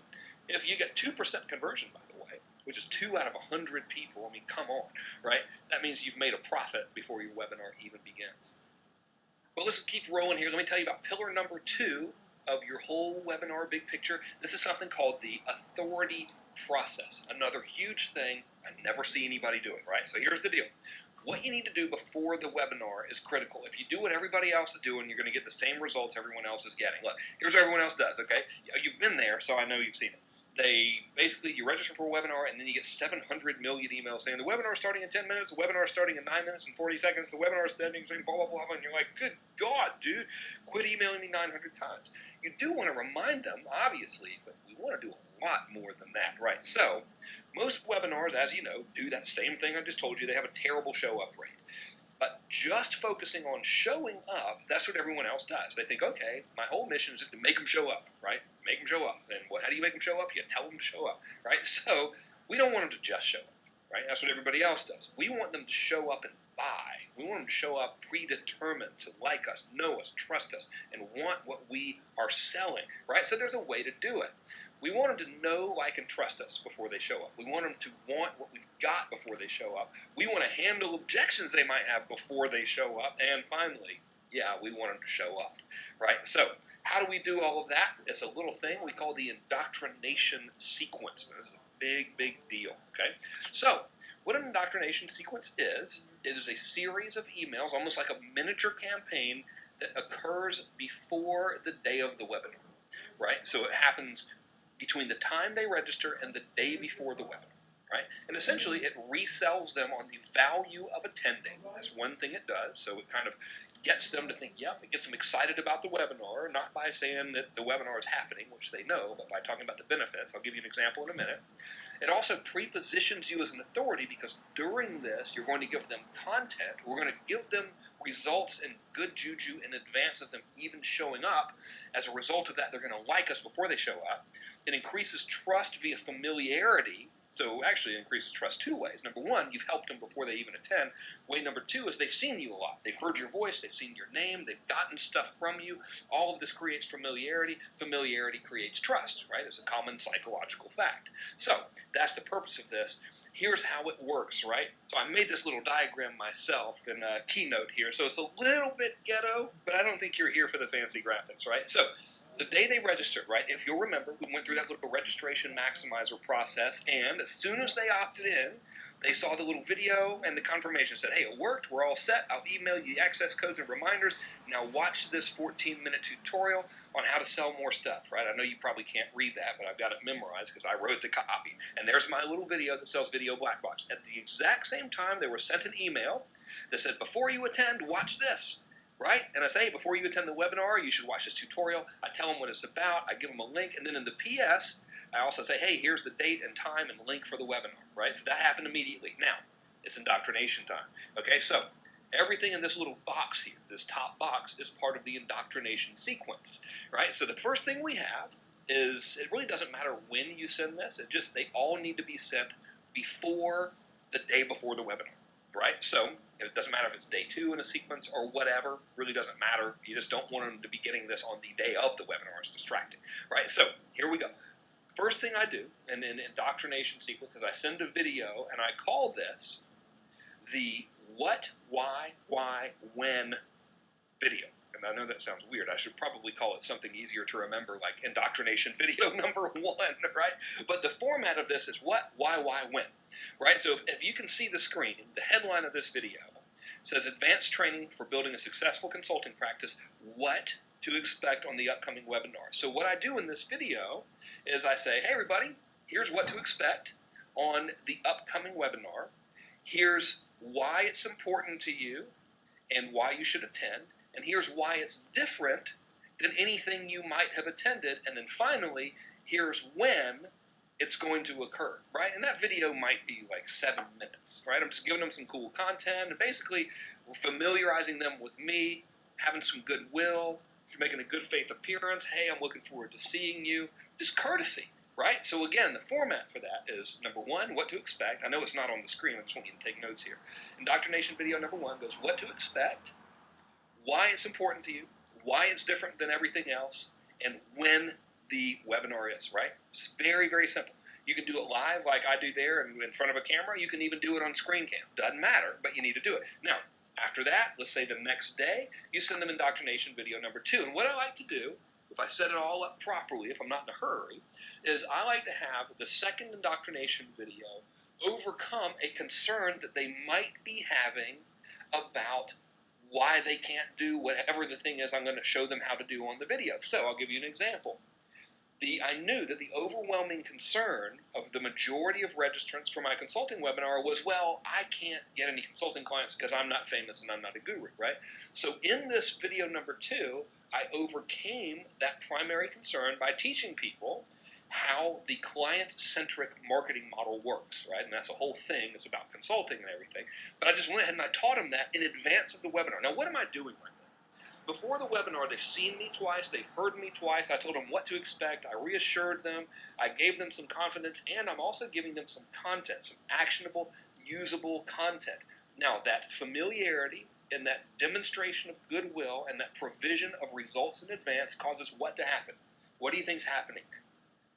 if you get 2% conversion, by the way, which is 2 out of 100 people, I mean, come on, right? That means you've made a profit before your webinar even begins. Well, let's keep rolling here. Let me tell you about pillar number 2 of your whole webinar big picture. This is something called the authority process. Another huge thing. I never see anybody do it, right? So here's the deal. What you need to do before the webinar is critical. If you do what everybody else is doing, you're going to get the same results everyone else is getting. Look, here's what everyone else does, okay? You've been there, so I know you've seen it. basically, you register for a webinar, and then you get 700 million emails saying the webinar is starting in 10 minutes, the webinar is starting in 9 minutes and 40 seconds, the webinar is starting, blah, blah, blah, and you're like, good God, dude, quit emailing me 900 times. You do want to remind them, obviously, but we want to do a lot more than that, right? So, most webinars, as you know, do that same thing I just told you. They have a terrible show-up rate. But just focusing on showing up, that's what everyone else does. They think, okay, my whole mission is just to make them show up, right? Make them show up. And how do you make them show up? You tell them to show up, right? So we don't want them to just show up, right? That's what everybody else does. We want them to show up and buy. We want them to show up predetermined to like us, know us, trust us, and want what we are selling, right? So there's a way to do it. We want them to know, like, and trust us before they show up. We want them to want what we've got before they show up. We want to handle objections they might have before they show up. And finally, yeah, we want them to show up, right? So how do we do all of that? It's a little thing we call the indoctrination sequence. This is a big, big deal, okay? So what an indoctrination sequence is, it is a series of emails, almost like a miniature campaign that occurs before the day of the webinar, right? So it happens between the time they register and the day before the webinar, right? And essentially, it resells them on the value of attending. That's one thing it does. So it kind of gets them to think, yep, it gets them excited about the webinar, not by saying that the webinar is happening, which they know, but by talking about the benefits. I'll give you an example in a minute. It also prepositions you as an authority because during this, you're going to give them content. We're going to give them results and good juju in advance of them even showing up. As a result of that, they're going to like us before they show up. It increases trust via familiarity. So actually it increases trust two ways. Number one, you've helped them before they even attend. Way number two is they've seen you a lot. They've heard your voice. They've seen your name. They've gotten stuff from you. All of this creates familiarity. Familiarity creates trust, right? It's a common psychological fact. So that's the purpose of this. Here's how it works, right? So I made this little diagram myself in a Keynote here. So it's a little bit ghetto, but I don't think you're here for the fancy graphics, right? So the day they registered, right, if you'll remember, we went through that little registration maximizer process, and as soon as they opted in, they saw the little video and the confirmation said, hey, it worked, we're all set, I'll email you the access codes and reminders, now watch this 14-minute tutorial on how to sell more stuff, right? I know you probably can't read that, but I've got it memorized because I wrote the copy. And there's my little video that sells Video Black Box. At the exact same time, they were sent an email that said, before you attend, watch this. Right? And I say, before you attend the webinar, you should watch this tutorial. I tell them what it's about. I give them a link. And then in the PS, I also say, hey, here's the date and time and link for the webinar. Right? So that happened immediately. Now, it's indoctrination time. Okay? So everything in this little box here, this top box, is part of the indoctrination sequence. Right? So the first thing we have is, it really doesn't matter when you send this. It just, they all need to be sent before the day before the webinar. Right? So it doesn't matter if it's day 2 in a sequence or whatever. Really doesn't matter. You just don't want them to be getting this on the day of the webinar. It's distracting. Right? So here we go. First thing I do in an indoctrination sequence is I send a video and I call this the what, why, when video. And I know that sounds weird. I should probably call it something easier to remember, like indoctrination video number 1, right? But the format of this is what, why, when, right? So if you can see the screen, the headline of this video says Advanced Training for Building a Successful Consulting Practice, What to Expect on the Upcoming Webinar. So what I do in this video is I say, hey everybody, here's what to expect on the upcoming webinar. Here's why it's important to you and why you should attend. And here's why it's different than anything you might have attended. And then finally, here's when it's going to occur, right? And that video might be like 7 minutes, right? I'm just giving them some cool content and basically familiarizing them with me, having some goodwill, making a good faith appearance. Hey, I'm looking forward to seeing you. Just courtesy, right? So again, the format for that is number 1, what to expect. I know it's not on the screen. I just want you to take notes here. Indoctrination video number 1 goes what to expect, why it's important to you, why it's different than everything else, and when the webinar is, right? It's very, very simple. You can do it live like I do there and in front of a camera. You can even do it on screen cam. Doesn't matter, but you need to do it. Now, after that, let's say the next day, you send them indoctrination video number 2. And what I like to do, if I set it all up properly, if I'm not in a hurry, is I like to have the second indoctrination video overcome a concern that they might be having about why they can't do whatever the thing is I'm going to show them how to do on the video. So I'll give you an example. I knew that the overwhelming concern of the majority of registrants for my consulting webinar was, well, I can't get any consulting clients because I'm not famous and I'm not a guru, right? So in this video number 2, I overcame that primary concern by teaching people how the client-centric marketing model works, right? And that's a whole thing. It's about consulting and everything. But I just went ahead and I taught them that in advance of the webinar. Now, what am I doing right now? Before the webinar, they've seen me twice, they've heard me twice, I told them what to expect, I reassured them, I gave them some confidence, and I'm also giving them some content, some actionable, usable content. Now, that familiarity and that demonstration of goodwill and that provision of results in advance causes what to happen? What do you think's happening?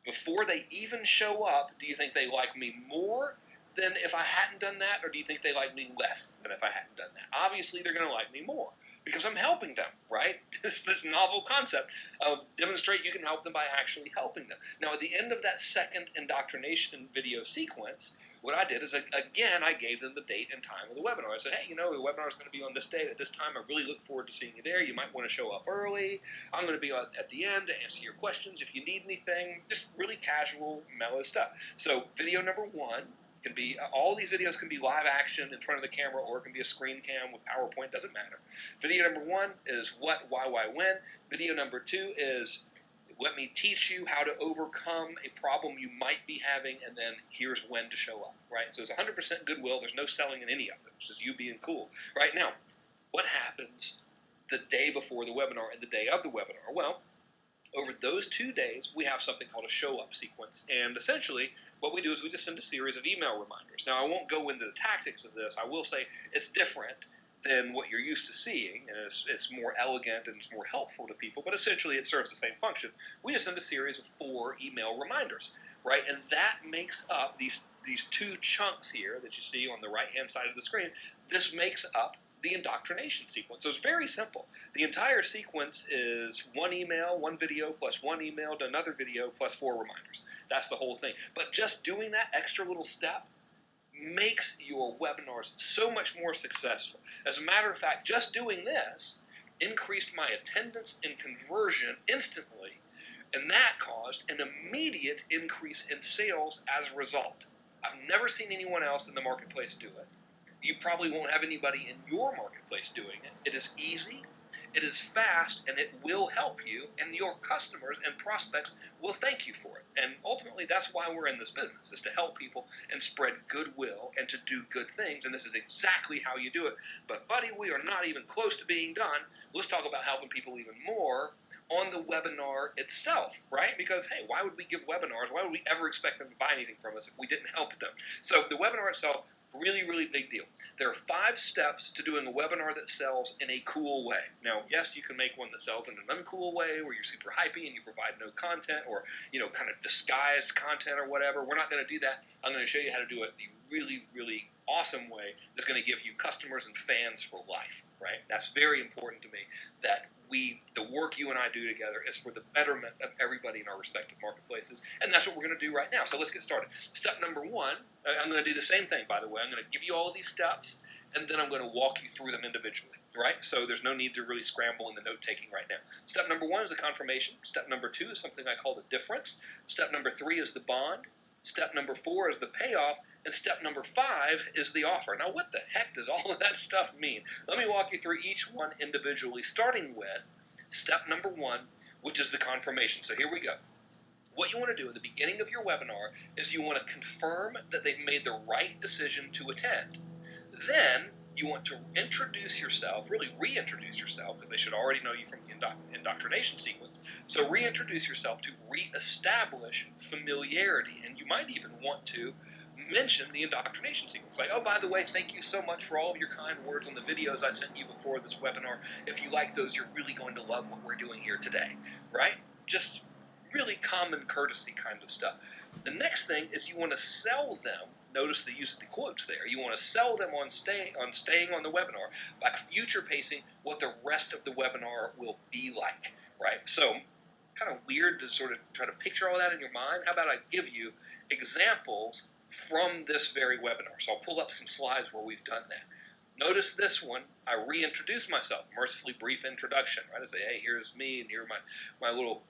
Before they even show up, do you think they like me more than if I hadn't done that, or do you think they like me less than if I hadn't done that? Obviously, they're going to like me more because I'm helping them, right? It's this novel concept of demonstrate you can help them by actually helping them. Now, at the end of that second indoctrination video sequence, what I did is, again, I gave them the date and time of the webinar. I said, hey, you know, the webinar is going to be on this date at this time. I really look forward to seeing you there. You might want to show up early. I'm going to be at the end to answer your questions if you need anything. Just really casual, mellow stuff. So video number 1 can be, all these videos can be live action in front of the camera, or it can be a screen cam with PowerPoint, doesn't matter. Video number 1 is what, why, when. Video number 2 is let me teach you how to overcome a problem you might be having, and then here's when to show up, right? So it's 100% goodwill. There's no selling in any of it. It's just you being cool. Right now, what happens the day before the webinar and the day of the webinar? Well, over those 2 days, we have something called a show-up sequence. And essentially, what we do is we just send a series of email reminders. Now, I won't go into the tactics of this. I will say it's different than what you're used to seeing, and it's more elegant and it's more helpful to people, but essentially it serves the same function. We just send a series of 4 email reminders, right? And that makes up these 2 chunks here that you see on the right-hand side of the screen. This makes up the indoctrination sequence. So it's very simple. The entire sequence is 1 email, 1 video, plus 1 email to another video, plus 4 reminders. That's the whole thing. But just doing that extra little step makes your webinars so much more successful. As a matter of fact, just doing this increased my attendance and conversion instantly, and that caused an immediate increase in sales as a result. I've never seen anyone else in the marketplace do it. You probably won't have anybody in your marketplace doing it. It is easy, it is fast, and it will help you, and your customers and prospects will thank you for it. And ultimately, that's why we're in this business, is to help people and spread goodwill and to do good things, and this is exactly how you do it. But buddy, we are not even close to being done. Let's talk about helping people even more on the webinar itself, right? Because, hey, why would we give webinars? Why would we ever expect them to buy anything from us if we didn't help them? So the webinar itself, really, really big deal. There are 5 steps to doing a webinar that sells in a cool way. Now, yes, you can make one that sells in an uncool way where you're super hypey and you provide no content, or, you know, kind of disguised content or whatever. We're not going to do that. I'm going to show you how to do it the really, really awesome way that's going to give you customers and fans for life, right? That's very important to me, that the work you and I do together is for the betterment of everybody in our respective marketplaces, and that's what we're going to do right now. So let's get started. Step number 1, I'm going to do the same thing, by the way. I'm going to give you all of these steps, and then I'm going to walk you through them individually, right? So there's no need to really scramble in the note-taking right now. Step number 1 is the confirmation. Step number 2 is something I call the difference. Step number 3 is the bond. Step number 4 is the payoff, and step number 5 is the offer. Now, what the heck does all of that stuff mean? Let me walk you through each one individually, starting with step number 1, which is the confirmation. So here we go. What you want to do at the beginning of your webinar is you want to confirm that they've made the right decision to attend. Then you want to introduce yourself, really reintroduce yourself, because they should already know you from the indoctrination sequence. So reintroduce yourself to reestablish familiarity. And you might even want to mention the indoctrination sequence. Like, oh, by the way, thank you so much for all of your kind words on the videos I sent you before this webinar. If you like those, you're really going to love what we're doing here today, right? Just really common courtesy kind of stuff. The next thing is you want to sell them. Notice the use of the quotes there. You want to sell them on staying on the webinar by future pacing what the rest of the webinar will be like, right? So kind of weird to sort of try to picture all that in your mind. How about I give you examples from this very webinar? So I'll pull up some slides where we've done that. Notice this one, I reintroduce myself, mercifully brief introduction, right? I say, hey, here's me, and here are my little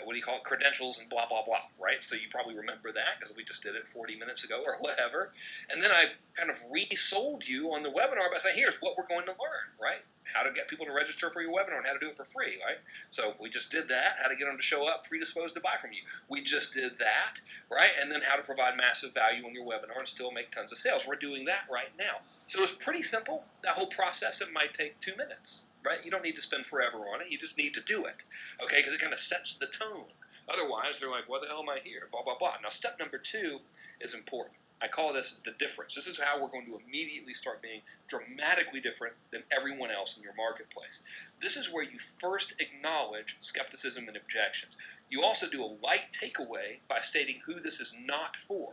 what do you call it, credentials and blah, blah, blah, right? So you probably remember that because we just did it 40 minutes ago or whatever. And then I kind of resold you on the webinar by saying, here's what we're going to learn, right? How to get people to register for your webinar and how to do it for free, right? So we just did that, how to get them to show up predisposed to buy from you. We just did that, right? And then how to provide massive value on your webinar and still make tons of sales. We're doing that right now. So it's pretty simple. That whole process, it might take 2 minutes, right? You don't need to spend forever on it. You just need to do it, okay? Because it kind of sets the tone. Otherwise, they're like, what the hell am I here? Blah, blah, blah. Now, step number 2 is important. I call this the difference. This is how we're going to immediately start being dramatically different than everyone else in your marketplace. This is where you first acknowledge skepticism and objections. You also do a light takeaway by stating who this is not for.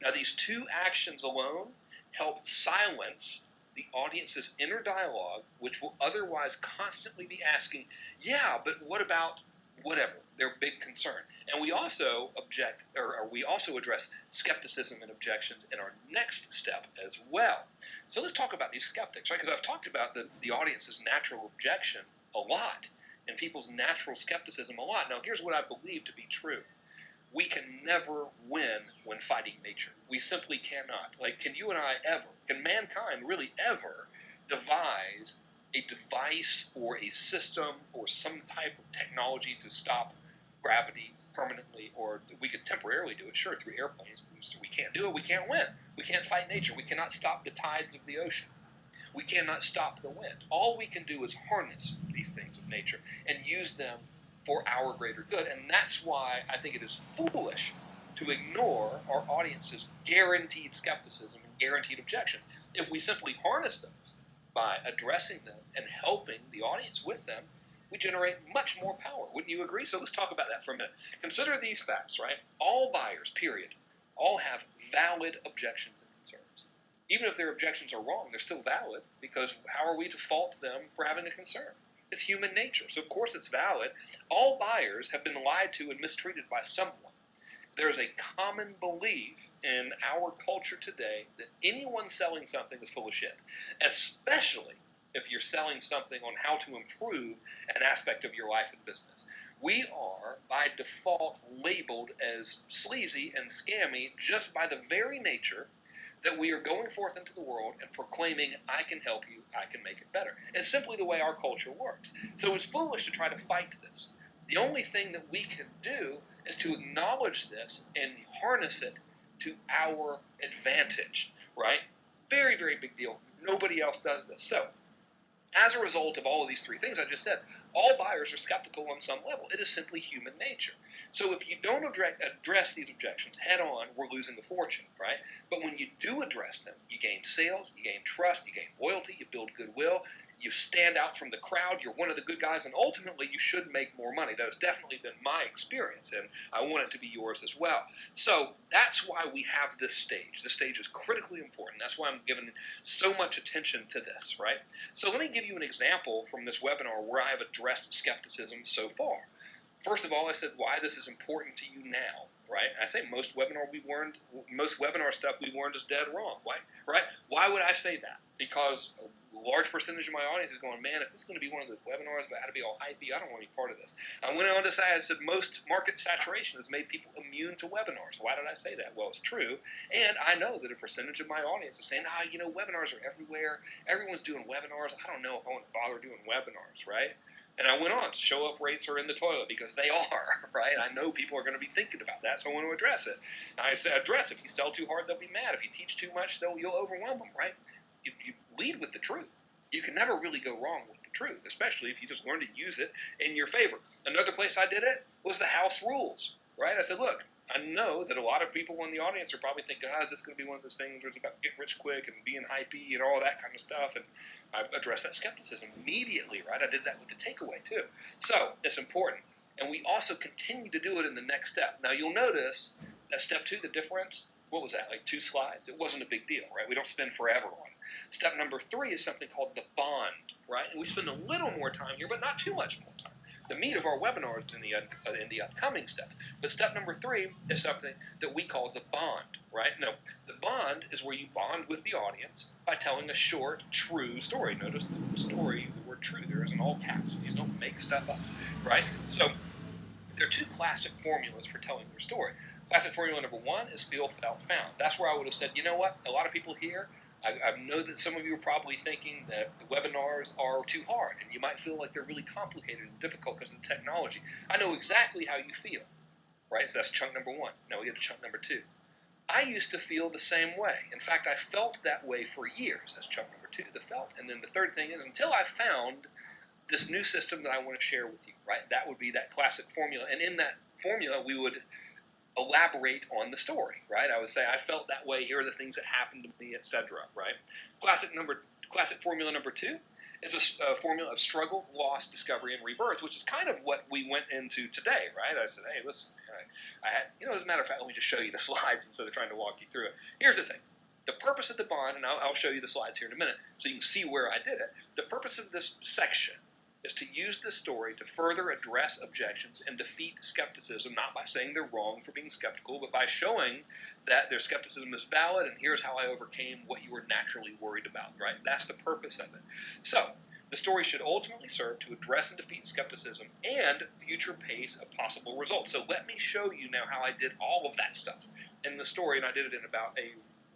Now, these 2 actions alone help silence the audience's inner dialogue, which will otherwise constantly be asking, yeah, but what about whatever, their big concern. And we also we also address skepticism and objections in our next step as well. So let's talk about these skeptics, right? Because I've talked about the audience's natural objection a lot and people's natural skepticism a lot. Now, here's what I believe to be true. We can never win when fighting nature. We simply cannot. Like, can you and I ever, can mankind really ever devise a device or a system or some type of technology to stop gravity permanently? Or we could temporarily do it, sure, through airplanes. So we can't do it, we can't win. We can't fight nature. We cannot stop the tides of the ocean. We cannot stop the wind. All we can do is harness these things of nature and use them for our greater good. And that's why I think it is foolish to ignore our audience's guaranteed skepticism and guaranteed objections. If we simply harness those by addressing them and helping the audience with them, we generate much more power. Wouldn't you agree? So let's talk about that for a minute. Consider these facts, right? All buyers, period, all have valid objections and concerns. Even if their objections are wrong, they're still valid, because how are we to fault them for having a concern? It's human nature, so of course it's valid. All buyers have been lied to and mistreated by someone. There is a common belief in our culture today that anyone selling something is full of shit, especially if you're selling something on how to improve an aspect of your life and business. We are, by default, labeled as sleazy and scammy just by the very nature that we are going forth into the world and proclaiming, I can help you, I can make it better. It's simply the way our culture works. So it's foolish to try to fight this. The only thing that we can do is to acknowledge this and harness it to our advantage, right? Very, very big deal. Nobody else does this. So, as a result of all of these 3 things I just said, all buyers are skeptical on some level. It is simply human nature. So if you don't address these objections head on, we're losing a fortune, right? But when you do address them, you gain sales, you gain trust, you gain loyalty, you build goodwill, you stand out from the crowd, you're one of the good guys, and ultimately you should make more money. That has definitely been my experience, and I want it to be yours as well. So that's why we have this stage. This stage is critically important. That's why I'm giving so much attention to this, right? So let me give you an example from this webinar where I have addressed skepticism so far. First of all, I said why this is important to you now, right? I say most webinar stuff we learned is dead wrong. Why, right? Why would I say that? Because a large percentage of my audience is going, man, if this is going to be one of the webinars about how to be all hypey, I don't want to be part of this. I went on to say, I said most market saturation has made people immune to webinars. Why did I say that? Well, it's true. And I know that a percentage of my audience is saying, webinars are everywhere. Everyone's doing webinars. I don't know if I want to bother doing webinars, right? And I went on, show-up rates are in the toilet, because they are, right? I know people are going to be thinking about that, so I want to address it. And I said, address. If you sell too hard, they'll be mad. If you teach too much, you'll overwhelm them, right? You lead with the truth. You can never really go wrong with the truth, especially if you just learn to use it in your favor. Another place I did it was the house rules, right? I said, look, I know that a lot of people in the audience are probably thinking, is this going to be one of those things where it's about get rich quick and being hypey and all that kind of stuff? And I've addressed that skepticism immediately, right? I did that with the takeaway too. So it's important. And we also continue to do it in the next step. Now you'll notice that step 2, the difference, what was that, like 2 slides? It wasn't a big deal, right? We don't spend forever on it. Step number 3 is something called the bond, right? And we spend a little more time here, but not too much more time. The meat of our webinar is in the upcoming step. But step number 3 is something that we call the bond, right? No, the bond is where you bond with the audience by telling a short, true story. Notice the story, the word true there is in all caps. You don't make stuff up, right? So there are two classic formulas for telling your story. Classic formula number one is feel, felt, found. That's where I would have said, you know what, a lot of people here, I know that some of you are probably thinking that the webinars are too hard, and you might feel like they're really complicated and difficult because of the technology. I know exactly how you feel, right? So that's chunk number one. Now we get to chunk number two. I used to feel the same way. In fact, I felt that way for years. That's chunk number two, the felt. And then the third thing is until I found this new system that I want to share with you, right? That would be that classic formula. And in that formula, we would elaborate on the story, right? I would say, I felt that way, here are the things that happened to me, etc., right? Classic formula number two is a formula of struggle, loss, discovery, and rebirth, which is kind of what we went into today, right? I said, hey, listen, I had, as a matter of fact, let me just show you the slides instead of trying to walk you through it. Here's the thing. The purpose of the bond, and I'll show you the slides here in a minute so you can see where I did it. The purpose of this section is to use this story to further address objections and defeat skepticism, not by saying they're wrong for being skeptical, but by showing that their skepticism is valid, and here's how I overcame what you were naturally worried about, right? That's the purpose of it. So, the story should ultimately serve to address and defeat skepticism and future pace of possible results. So let me show you now how I did all of that stuff in the story, and I did it in about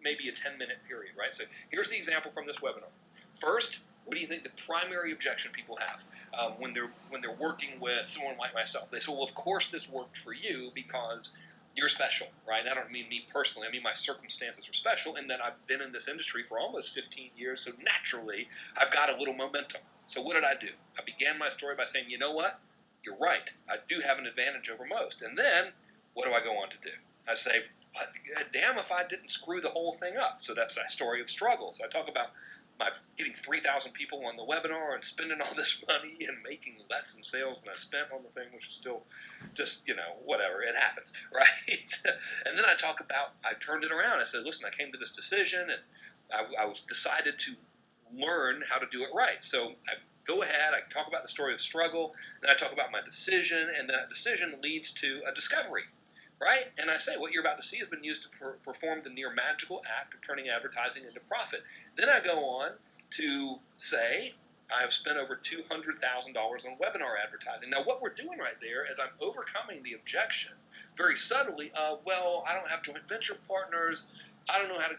maybe a 10-minute period, right? So here's the example from this webinar. First, what do you think the primary objection people have when they're working with someone like myself? They say, well, of course this worked for you because you're special, right? I don't mean me personally. I mean my circumstances are special, and that I've been in this industry for almost 15 years, so naturally I've got a little momentum. So what did I do? I began my story by saying, you know what? You're right. I do have an advantage over most. And then, what do I go on to do? I say, but damn if I didn't screw the whole thing up. So that's a story of struggle. So I talk about my getting 3,000 people on the webinar and spending all this money and making less in sales than I spent on the thing, which is still just, whatever. It happens, right? And then I talk about, I turned it around. I said, listen, I came to this decision, and I was decided to learn how to do it right. So I go ahead, I talk about the story of struggle, then I talk about my decision, and that decision leads to a discovery. Right? And I say, what you're about to see has been used to perform the near magical act of turning advertising into profit. Then I go on to say, I have spent over $200,000 on webinar advertising. Now, what we're doing right there is I'm overcoming the objection very subtly of, well, I don't have joint venture partners, I don't know how to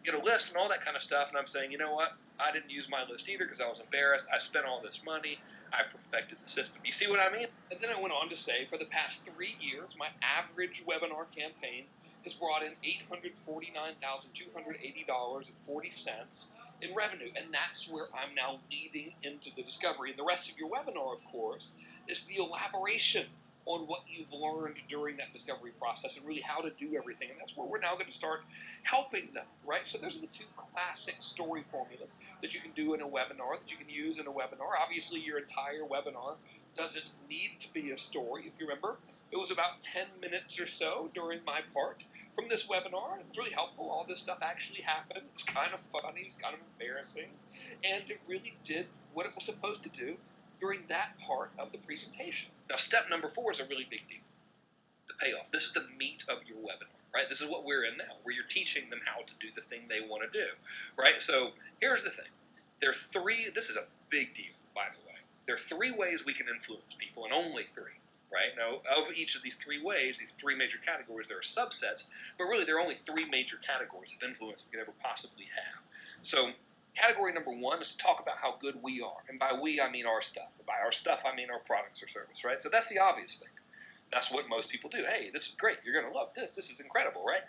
get a list and all that kind of stuff. And I'm saying, you know what? I didn't use my list either because I was embarrassed. I spent all this money. I've perfected the system. You see what I mean? And then I went on to say, for the past 3 years, my average webinar campaign has brought in $849,280.40 in revenue. And that's where I'm now leading into the discovery. And the rest of your webinar, of course, is the elaboration on what you've learned during that discovery process and really how to do everything. And that's where we're now going to start helping them, right? So those are the two classic story formulas that you can do in a webinar, that you can use in a webinar. Obviously, your entire webinar doesn't need to be a story. If you remember, it was about 10 minutes or so during my part from this webinar. It was really helpful. All this stuff actually happened. It's kind of funny. It's kind of embarrassing. And it really did what it was supposed to do during that part of the presentation. Now, step number 4 is a really big deal. The payoff. This is the meat of your webinar, right? This is what we're in now, where you're teaching them how to do the thing they want to do, right? So here's the thing. There are 3, this is a big deal, by the way. There are 3 ways we can influence people, and only 3, right? Now, of each of these 3 ways, these 3 major categories, there are subsets, but really there are only 3 major categories of influence we could ever possibly have. So category number 1 is to talk about how good we are. And by we, I mean our stuff. And by our stuff, I mean our products or service, right? So that's the obvious thing. That's what most people do. Hey, this is great. You're going to love this. This is incredible, right?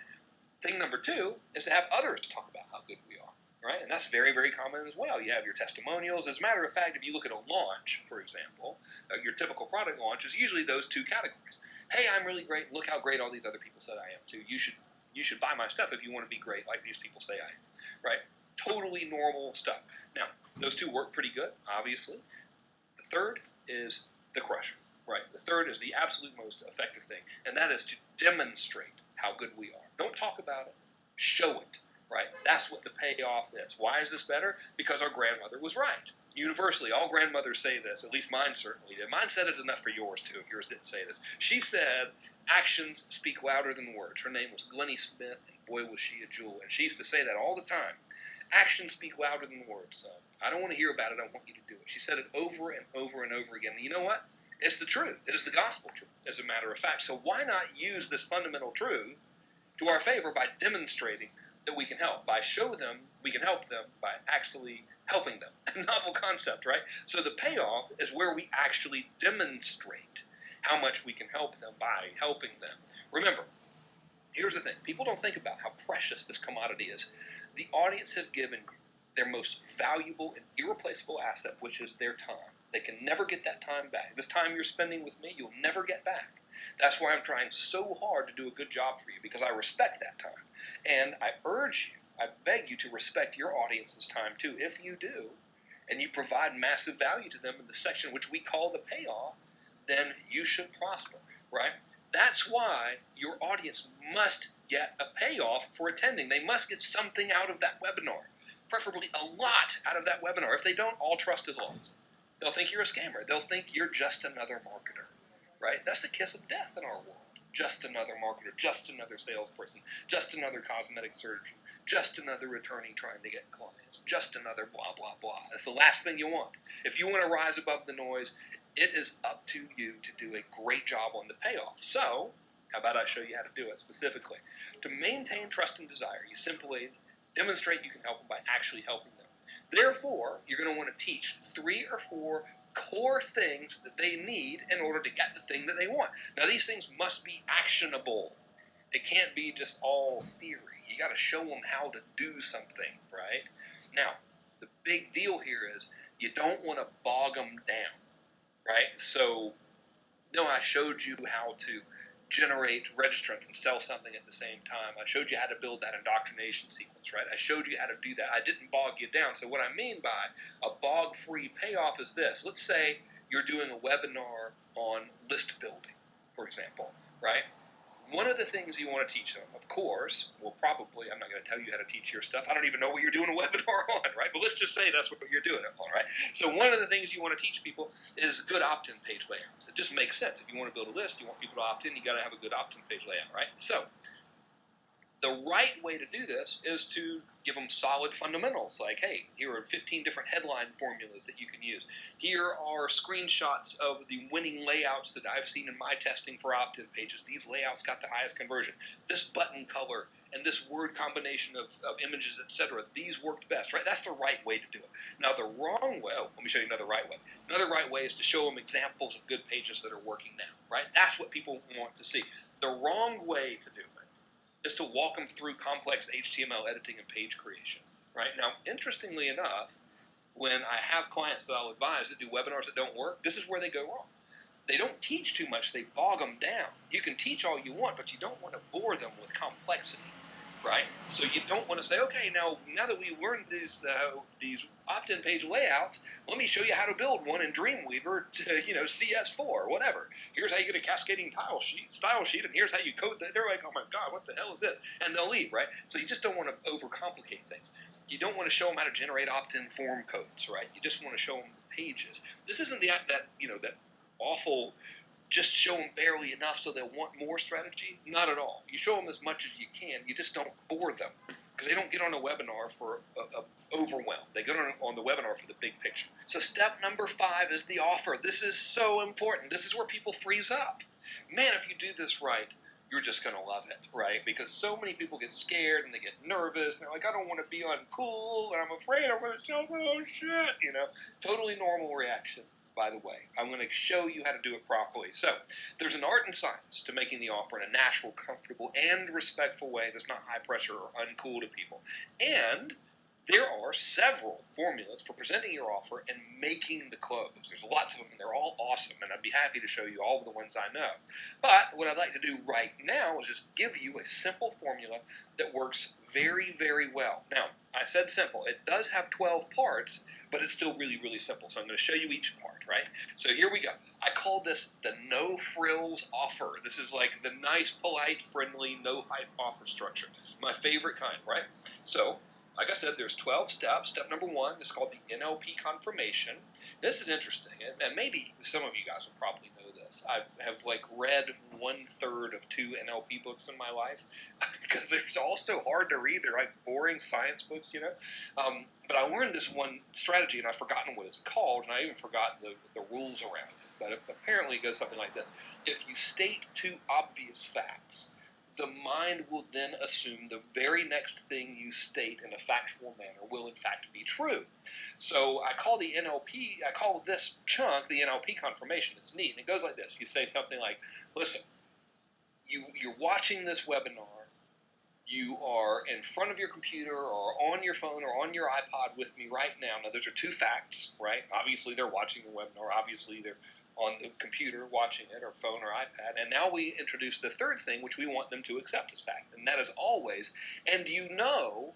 Thing number 2 is to have others to talk about how good we are, right? And that's very, very common as well. You have your testimonials. As a matter of fact, if you look at a launch, for example, your typical product launch is usually those 2 categories. Hey, I'm really great. Look how great all these other people said I am too. You should buy my stuff if you want to be great like these people say I am, right? Totally normal stuff. Now, those 2 work pretty good, obviously. The third is the crusher, right? The third is the absolute most effective thing, and that is to demonstrate how good we are. Don't talk about it. Show it, right? That's what the payoff is. Why is this better? Because our grandmother was right. Universally, all grandmothers say this, at least mine certainly did. Mine said it enough for yours, too, if yours didn't say this. She said, actions speak louder than words. Her name was Glennie Smith, and boy, was she a jewel. And she used to say that all the time. Actions speak louder than words, son. I don't want to hear about it. I want you to do it. She said it over and over and over again. And you know what? It's the truth. It is the gospel truth, as a matter of fact. So why not use this fundamental truth to our favor by demonstrating that we can help, by show them we can help them by actually helping them. A novel concept, right? So the payoff is where we actually demonstrate how much we can help them by helping them. Remember, here's the thing. People don't think about how precious this commodity is. The audience have given you their most valuable and irreplaceable asset, which is their time. They can never get that time back. This time you're spending with me, you'll never get back. That's why I'm trying so hard to do a good job for you, because I respect that time. And I urge you, I beg you to respect your audience's time too. If you do, and you provide massive value to them in the section which we call the payoff, then you should prosper, right? That's why your audience must get a payoff for attending. They must get something out of that webinar, preferably a lot out of that webinar. If they don't, all trust is lost. They'll think you're a scammer. They'll think you're just another marketer, right? That's the kiss of death in our world. Just another marketer, just another salesperson, just another cosmetic surgeon, just another attorney trying to get clients, just another blah, blah, blah. That's the last thing you want. If you want to rise above the noise, it is up to you to do a great job on the payoff. So, how about I show you how to do it specifically? To maintain trust and desire, you simply demonstrate you can help them by actually helping them. Therefore, you're going to want to teach 3 or 4 core things that they need in order to get the thing that they want. Now, these things must be actionable. It can't be just all theory. You got to show them how to do something, right? Now, the big deal here is you don't want to bog them down, right? So, I showed you how to generate registrants and sell something at the same time. I showed you how to build that indoctrination sequence, right? I showed you how to do that. I didn't bog you down. So what I mean by a bog-free payoff is this. Let's say you're doing a webinar on list building, for example, right? One of the things you want to teach them, of course, I'm not going to tell you how to teach your stuff. I don't even know what you're doing a webinar on, right? But let's just say that's what you're doing it on, right? So one of the things you want to teach people is good opt-in page layouts. It just makes sense. If you want to build a list, you want people to opt in, you got to have a good opt-in page layout, right? So the right way to do this is to give them solid fundamentals, like, hey, here are 15 different headline formulas that you can use. Here are screenshots of the winning layouts that I've seen in my testing for opt-in pages. These layouts got the highest conversion. This button color and this word combination of images, etc., these worked best, right? That's the right way to do it. Now, the wrong way, let me show you another right way. Another right way is to show them examples of good pages that are working now, right? That's what people want to see. The wrong way to do it is to walk them through complex HTML editing and page creation, right? Now, interestingly enough, when I have clients that I'll advise that do webinars that don't work, this is where they go wrong. They don't teach too much, they bog them down. You can teach all you want, but you don't want to bore them with complexity, right? So you don't want to say, okay, now that we learned these opt-in page layouts, let me show you how to build one in Dreamweaver to, CS4 or whatever. Here's how you get a cascading style sheet, and here's how you code that. They're like, oh my God, what the hell is this? And they'll leave, right? So you just don't want to overcomplicate things. You don't want to show them how to generate opt-in form codes, right? You just want to show them the pages. This isn't that awful just show them barely enough so they'll want more strategy. Not at all. You show them as much as you can. You just don't bore them, because they don't get on a webinar for overwhelm. They get on the webinar for the big picture. So step number 5 is the offer. This is so important. This is where people freeze up. Man, if you do this right, you're just going to love it, right? Because so many people get scared and they get nervous. And they're like, I don't want to be uncool, and I'm afraid I'm going to sell some shit, Totally normal reaction. By the way, I'm going to show you how to do it properly. So, there's an art and science to making the offer in a natural, comfortable, and respectful way that's not high pressure or uncool to people. And there are several formulas for presenting your offer and making the close. There's lots of them, and they're all awesome, and I'd be happy to show you all of the ones I know. But what I'd like to do right now is just give you a simple formula that works very, very well. Now, I said simple. It does have 12 parts, but it's still really, really simple. So I'm going to show you each part, right? So here we go. I call this the no-frills offer. This is like the nice, polite, friendly, no-hype offer structure. My favorite kind, right? So, like I said, there's 12 steps. Step number 1 is called the NLP confirmation. This is interesting, and maybe some of you guys will probably know this. I have read 1/3 of 2 NLP books in my life because they're all so hard to read. They're like boring science books, But I learned this one strategy, and I've forgotten what it's called, and I even forgot the rules around it. but apparently it goes something like this. If you state two obvious facts, the mind will then assume the very next thing you state in a factual manner will in fact be true. So I call this chunk the NLP confirmation. It's neat. And it goes like this. You say something like, listen, you're watching this webinar. You are in front of your computer or on your phone or on your iPod with me right now. Now, those are two facts, right? Obviously, they're watching the webinar. Obviously, they're on the computer watching it, or phone or iPad. And now we introduce the third thing, which we want them to accept as fact. And that is always, and you know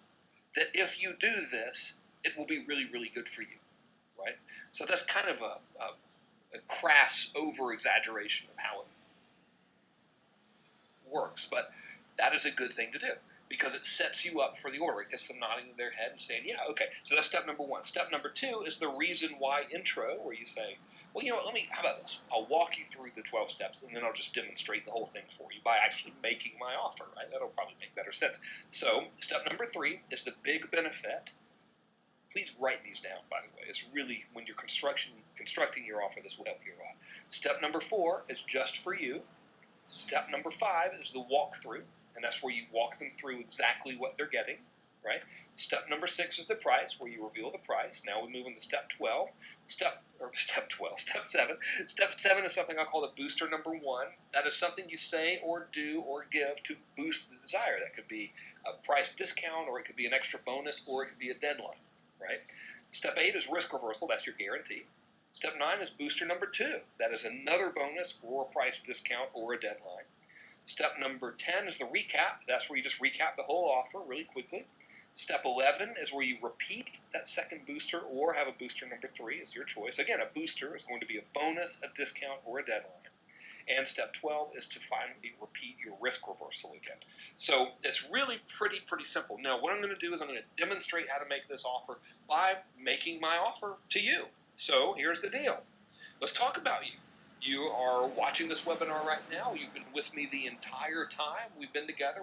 that if you do this, it will be really, really good for you, right? So that's kind of a crass over-exaggeration of how it works. But that is a good thing to do because it sets you up for the order. It gets them nodding their head and saying, yeah, okay. So that's step number one. Step number two is the reason why intro, where you say, well, you know what, how about this? I'll walk you through the 12 steps, and then I'll just demonstrate the whole thing for you by actually making my offer, right? That'll probably make better sense. So step number three is the big benefit. Please write these down, by the way. It's really, when you're constructing your offer, this will help you a lot. Step number four is just for you. Step number five is the walkthrough, and that's where you walk them through exactly what they're getting, right? Step number six is the price, where you reveal the price. Now we move on to step 12. Step 7. Step 7 is something I call the booster number one. That is something you say or do or give to boost the desire. That could be a price discount, or it could be an extra bonus, or it could be a deadline, right? Step 8 is risk reversal. That's your guarantee. Step 9 is booster number 2. That is another bonus or a price discount or a deadline. Step number 10 is the recap. That's where you just recap the whole offer really quickly. Step 11 is where you repeat that second booster or have a booster number 3 is your choice. Again, a booster is going to be a bonus, a discount, or a deadline. And step 12 is to finally repeat your risk reversal again. So it's really pretty simple. Now, what I'm going to do is I'm going to demonstrate how to make this offer by making my offer to you. So here's the deal. Let's talk about you. You are watching this webinar right now. You've been with me the entire time. We've been together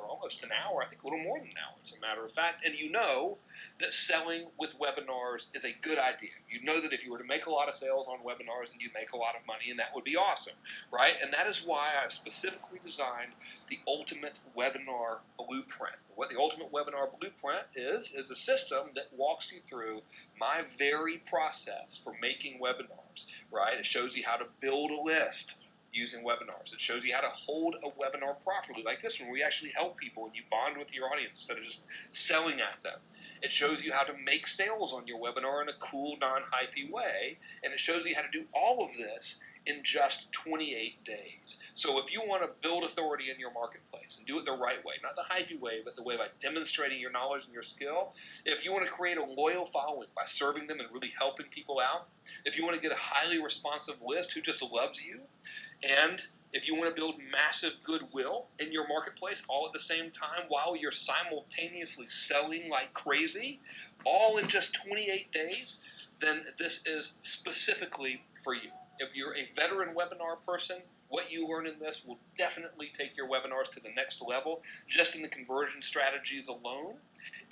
almost an hour, I think a little more than an hour, as a matter of fact. And you know that selling with webinars is a good idea. You know that if you were to make a lot of sales on webinars, and you make a lot of money, and that would be awesome, right? And that is why I've specifically designed the Ultimate Webinar Blueprint. What the Ultimate Webinar Blueprint is a system that walks you through my very process for making webinars, right? It shows you how to build a list using webinars. It shows you how to hold a webinar properly, like this one, where you actually help people and you bond with your audience instead of just selling at them. It shows you how to make sales on your webinar in a cool, non-hypey way, and it shows you how to do all of this in just 28 days. So if you want to build authority in your marketplace and do it the right way, not the hypey way, but the way by demonstrating your knowledge and your skill, if you want to create a loyal following by serving them and really helping people out, if you want to get a highly responsive list who just loves you, and if you want to build massive goodwill in your marketplace all at the same time while you're simultaneously selling like crazy, all in just 28 days, then this is specifically for you. If you're a veteran webinar person, what you learn in this will definitely take your webinars to the next level, just in the conversion strategies alone.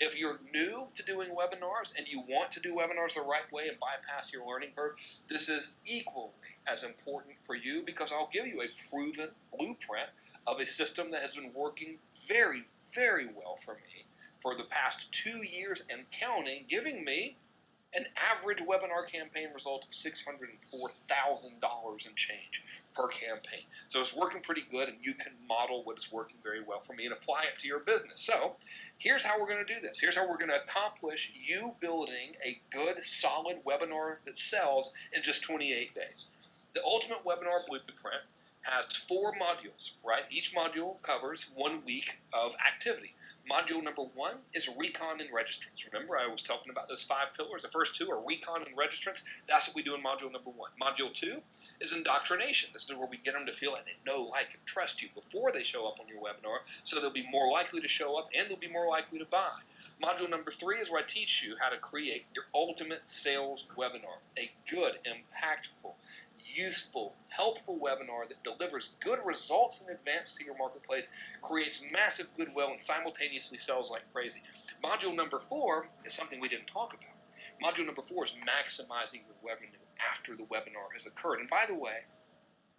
If you're new to doing webinars and you want to do webinars the right way and bypass your learning curve, this is equally as important for you, because I'll give you a proven blueprint of a system that has been working very, very well for me for the past 2 years and counting, giving me an average webinar campaign result of $604,000 and change per campaign. So it's working pretty good, and you can model what is working very well for me and apply it to your business. So here's how we're going to do this. Here's how we're going to accomplish you building a good, solid webinar that sells in just 28 days. The Ultimate Webinar Blueprint has 4 modules, right? Each module covers 1 week of activity. Module number 1 is recon and registrants. Remember, I was talking about those 5 pillars. The first 2 are recon and registrants. That's what we do in module number 1. Module 2 is indoctrination. This is where we get them to feel like they know, like, and trust you before they show up on your webinar, so they'll be more likely to show up and they'll be more likely to buy. Module number 3 is where I teach you how to create your ultimate sales webinar, a good, impactful, useful, helpful webinar that delivers good results in advance to your marketplace, creates massive goodwill, and simultaneously sells like crazy. Module number 4 is something we didn't talk about. Module number 4 is maximizing your revenue after the webinar has occurred. And by the way,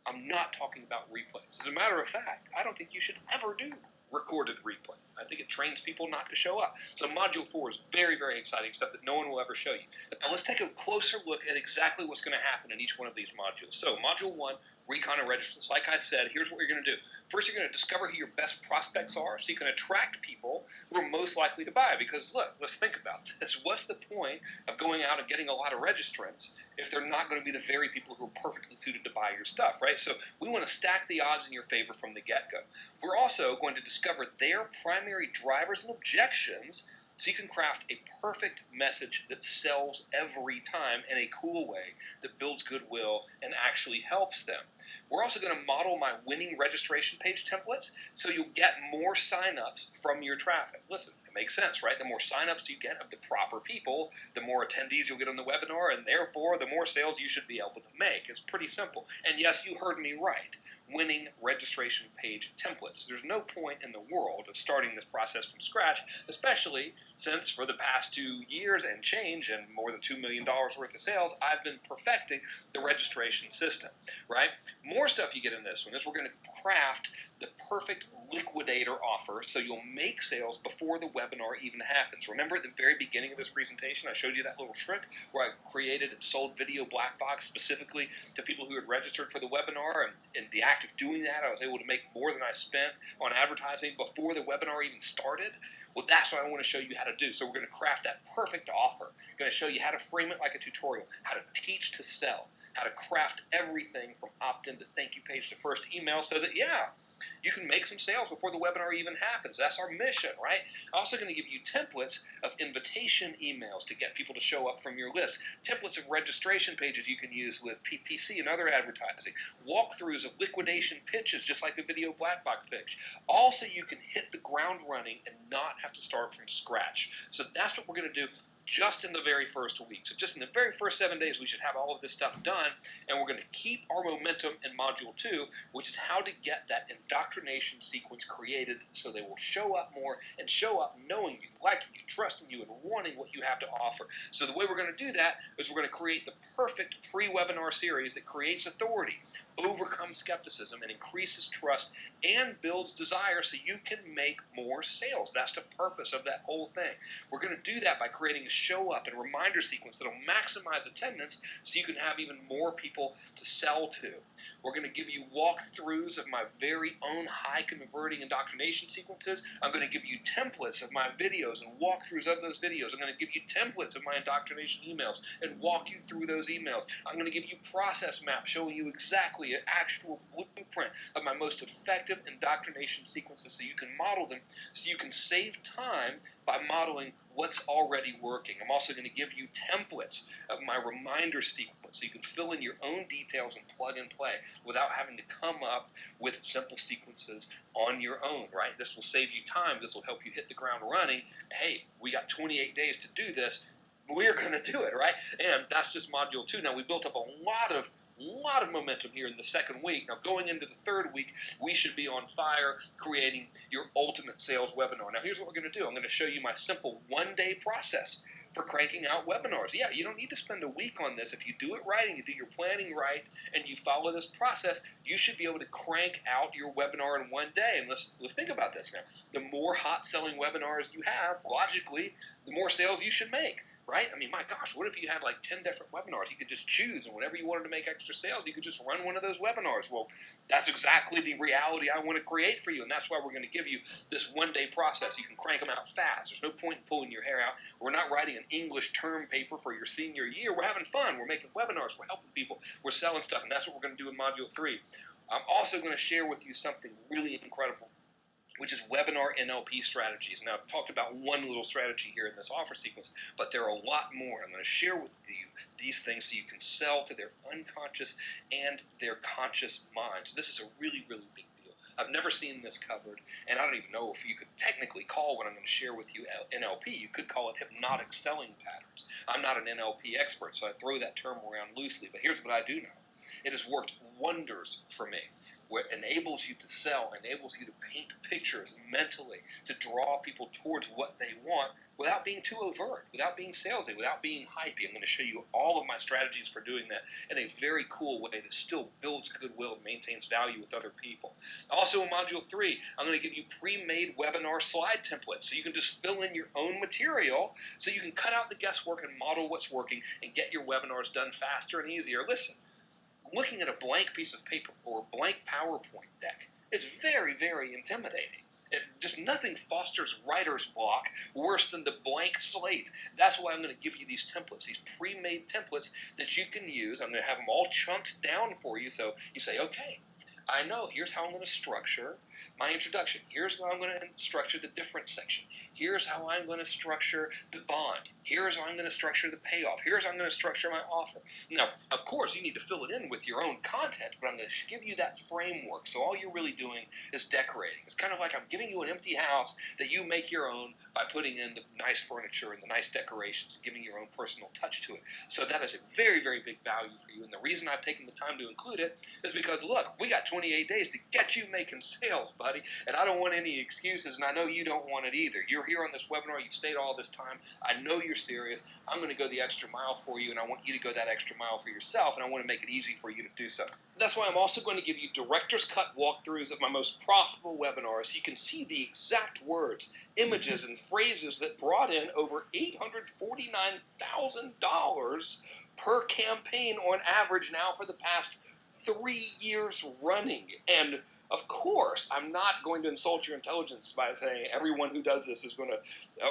I'm not talking about replays. As a matter of fact, I don't think you should ever do recorded replays. I think it trains people not to show up. So Module 4 is very, very exciting stuff that no one will ever show you. Now let's take a closer look at exactly what's going to happen in each one of these modules. So Module 1, Recon and Registrants. Like I said, here's what you're going to do. First, you're going to discover who your best prospects are so you can attract people who are most likely to buy. Because look, let's think about this. What's the point of going out and getting a lot of registrants if they're not going to be the very people who are perfectly suited to buy your stuff, right? So we want to stack the odds in your favor from the get-go. We're also going to discover their primary drivers and objections so you can craft a perfect message that sells every time in a cool way that builds goodwill and actually helps them. We're also going to model my winning registration page templates so you'll get more signups from your traffic. Listen, it makes sense, right? The more signups you get of the proper people, the more attendees you'll get on the webinar, and therefore the more sales you should be able to make. It's pretty simple. And yes, you heard me right. Winning registration page templates. There's no point in the world of starting this process from scratch, especially since for the past 2 years and change and more than $2 million worth of sales, I've been perfecting the registration system, right? More stuff you get in this one is we're going to craft the perfect liquidator offer so you'll make sales before the webinar even happens. Remember at the very beginning of this presentation, I showed you that little trick where I created and sold Video Black Box specifically to people who had registered for the webinar, and in the act of doing that, I was able to make more than I spent on advertising before the webinar even started. Well, that's what I want to show you how to do. So we're going to craft that perfect offer. I'm going to show you how to frame it like a tutorial, how to teach to sell, how to craft everything from opt-in to thank you page to first email so that, yeah, you can make some sales before the webinar even happens. That's our mission, right? I'm also going to give you templates of invitation emails to get people to show up from your list, templates of registration pages you can use with PPC and other advertising, walkthroughs of liquidation pitches just like the Video Black Box pitch. Also, you can hit the ground running and not have to start from scratch. So that's what we're going to do just in the very first week. So just in the very first 7 days, we should have all of this stuff done, and we're going to keep our momentum in Module 2, which is how to get that indoctrination sequence created so they will show up more and show up knowing you, liking you, trusting you, and wanting what you have to offer. So the way we're going to do that is we're going to create the perfect pre-webinar series that creates authority, overcomes skepticism, and increases trust, and builds desire so you can make more sales. That's the purpose of that whole thing. We're going to do that by creating a show up and reminder sequence that will maximize attendance so you can have even more people to sell to. We're going to give you walkthroughs of my very own high converting indoctrination sequences. I'm going to give you templates of my videos and walkthroughs of those videos. I'm going to give you templates of my indoctrination emails and walk you through those emails. I'm going to give you process maps showing you exactly an actual blueprint of my most effective indoctrination sequences so you can model them, so you can save time by modeling what's already working. I'm also going to give you templates of my reminder sequence so you can fill in your own details and plug and play without having to come up with simple sequences on your own, right? This will save you time. This will help you hit the ground running. Hey, we got 28 days to do this. We're going to do it, right? And that's just Module 2. Now, we built up a lot of momentum here in the second week. Now, going into the third week, we should be on fire creating your ultimate sales webinar. Now, here's what we're going to do. I'm going to show you my simple one-day process for cranking out webinars. Yeah, you don't need to spend a week on this. If you do it right and you do your planning right and you follow this process, you should be able to crank out your webinar in one day. And let's think about this now. The more hot-selling webinars you have, logically, the more sales you should make. Right? I mean, my gosh, what if you had like 10 different webinars? You could just choose, and whenever you wanted to make extra sales, you could just run one of those webinars. Well, that's exactly the reality I want to create for you, and that's why we're going to give you this one-day process. You can crank them out fast. There's no point in pulling your hair out. We're not writing an English term paper for your senior year. We're having fun. We're making webinars. We're helping people. We're selling stuff, and that's what we're going to do in Module 3. I'm also going to share with you something really incredible, which is webinar NLP strategies. Now, I've talked about one little strategy here in this offer sequence, but there are a lot more. I'm going to share with you these things so you can sell to their unconscious and their conscious minds. This is a really, really big deal. I've never seen this covered, and I don't even know if you could technically call what I'm going to share with you NLP. You could call it hypnotic selling patterns. I'm not an NLP expert, so I throw that term around loosely, but here's what I do know. It has worked wonders for me. where it enables you to sell, enables you to paint pictures mentally, to draw people towards what they want without being too overt, without being salesy, without being hypey. I'm going to show you all of my strategies for doing that in a very cool way that still builds goodwill and maintains value with other people. Also in Module 3, I'm going to give you pre-made webinar slide templates so you can just fill in your own material so you can cut out the guesswork and model what's working and get your webinars done faster and easier. Listen, looking at a blank piece of paper or a blank PowerPoint deck is very, very intimidating. Just nothing fosters writer's block worse than the blank slate. That's why I'm going to give you these templates, these pre-made templates that you can use. I'm going to have them all chunked down for you so you say, okay, I know, here's how I'm going to structure my introduction. Here's how I'm going to structure the difference section. Here's how I'm going to structure the bond. Here's how I'm going to structure the payoff. Here's how I'm going to structure my offer. Now, of course, you need to fill it in with your own content, but I'm going to give you that framework. So all you're really doing is decorating. It's kind of like I'm giving you an empty house that you make your own by putting in the nice furniture and the nice decorations, giving your own personal touch to it. So that is a very, very big value for you. And the reason I've taken the time to include it is because, look, we got 28 days to get you making sales, buddy, and I don't want any excuses, and I know you don't want it either. You're here on this webinar, you've stayed all this time, I know you're serious, I'm going to go the extra mile for you, and I want you to go that extra mile for yourself, and I want to make it easy for you to do so. That's why I'm also going to give you director's cut walkthroughs of my most profitable webinars so you can see the exact words, images, and phrases that brought in over $849,000 per campaign on average now for the past 3 years running. And of course, I'm not going to insult your intelligence by saying everyone who does this is going to,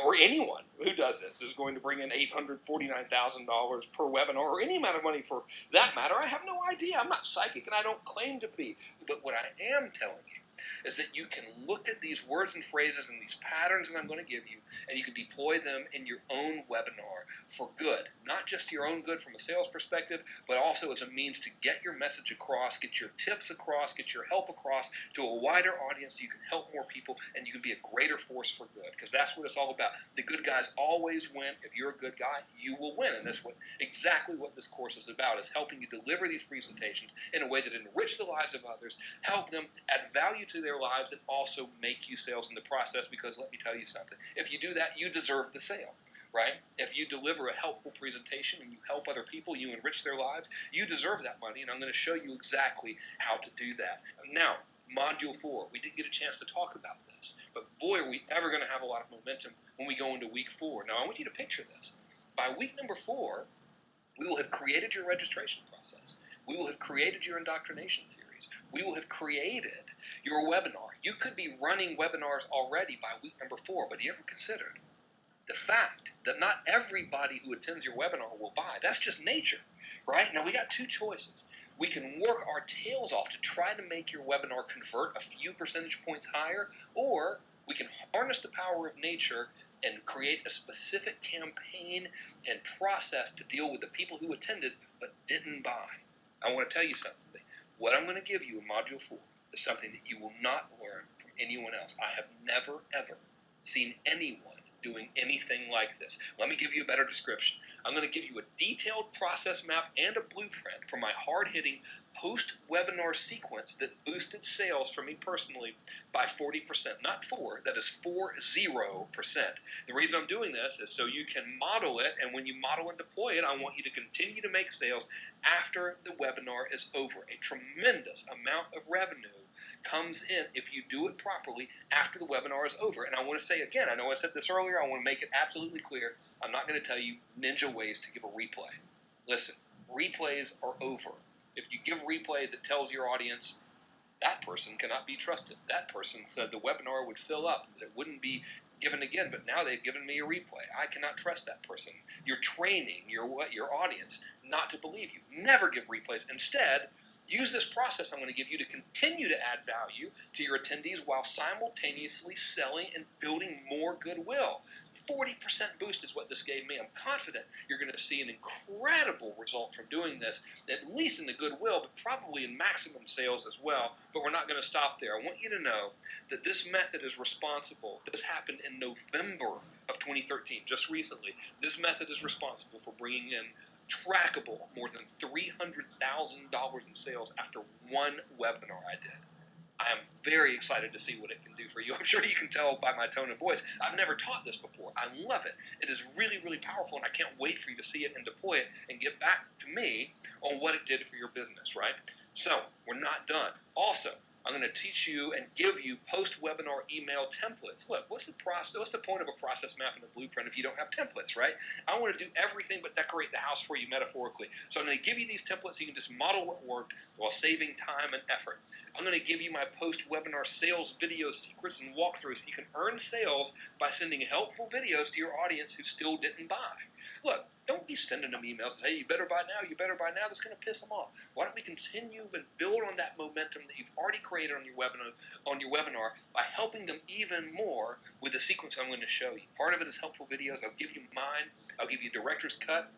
or anyone who does this is going to bring in $849,000 per webinar, or any amount of money for that matter. I have no idea. I'm not psychic, and I don't claim to be. But what I am telling you is that you can look at these words and phrases and these patterns that I'm going to give you, and you can deploy them in your own webinar for good. Not just your own good from a sales perspective, but also as a means to get your message across, get your tips across, get your help across to a wider audience so you can help more people and you can be a greater force for good, because that's what it's all about. The good guys always win. If you're a good guy, you will win, and that's exactly what this course is about, is helping you deliver these presentations in a way that enrich the lives of others, help them add value to their lives, and also make you sales in the process, because let me tell you something, if you do that, you deserve the sale. Right? If you deliver a helpful presentation and you help other people, you enrich their lives, you deserve that money, and I'm going to show you exactly how to do that. Now, Module 4, we didn't get a chance to talk about this, but boy, are we ever going to have a lot of momentum when we go into week 4. Now, I want you to picture this. By week number 4, we will have created your registration process. We will have created your indoctrination series. We will have created your webinar. You could be running webinars already by week number 4, but have you ever considered the fact that not everybody who attends your webinar will buy? That's just nature, right? Now, we got two choices. We can work our tails off to try to make your webinar convert a few percentage points higher, or we can harness the power of nature and create a specific campaign and process to deal with the people who attended but didn't buy. I want to tell you something. What I'm going to give you in Module 4 is something that you will not learn from anyone else. I have never, ever seen anyone doing anything like this. Let me give you a better description. I'm going to give you a detailed process map and a blueprint for my hard-hitting post-webinar sequence that boosted sales for me personally by 40%. Not 4, that is 40%. The reason I'm doing this is so you can model it, and when you model and deploy it, I want you to continue to make sales after the webinar is over. A tremendous amount of revenue comes in if you do it properly after the webinar is over. And I want to say again, I know I said this earlier, I want to make it absolutely clear, I'm not going to tell you ninja ways to give a replay. Listen, replays are over. If you give replays, it tells your audience that person cannot be trusted. That person said the webinar would fill up, that it wouldn't be given again, but now they've given me a replay. I cannot trust that person. You're training your audience not to believe you. Never give replays. Instead, use this process I'm going to give you to continue to add value to your attendees while simultaneously selling and building more goodwill. 40% boost is what this gave me. I'm confident you're going to see an incredible result from doing this, at least in the goodwill, but probably in maximum sales as well. But we're not going to stop there. I want you to know that this method is responsible. This happened in November of 2013, just recently. This method is responsible for bringing in trackable more than $300,000 in sales after one webinar I did. I am very excited to see what it can do for you. I'm sure you can tell by my tone of voice. I've never taught this before. I love it. It is really, really powerful, and I can't wait for you to see it and deploy it and get back to me on what it did for your business, right? So, we're not done. Also, I'm going to teach you and give you post-webinar email templates. Look, what's the process? What's the point of a process map and a blueprint if you don't have templates, right? I want to do everything but decorate the house for you metaphorically. So I'm going to give you these templates so you can just model what worked while saving time and effort. I'm going to give you my post-webinar sales video secrets and walkthroughs so you can earn sales by sending helpful videos to your audience who still didn't buy. Look, don't be sending them emails saying, hey, you better buy now, you better buy now. That's going to piss them off. Why don't we continue and build on that momentum that you've already created on your webinar by helping them even more with the sequence I'm going to show you. Part of it is helpful videos. I'll give you mine. I'll give you director's cut.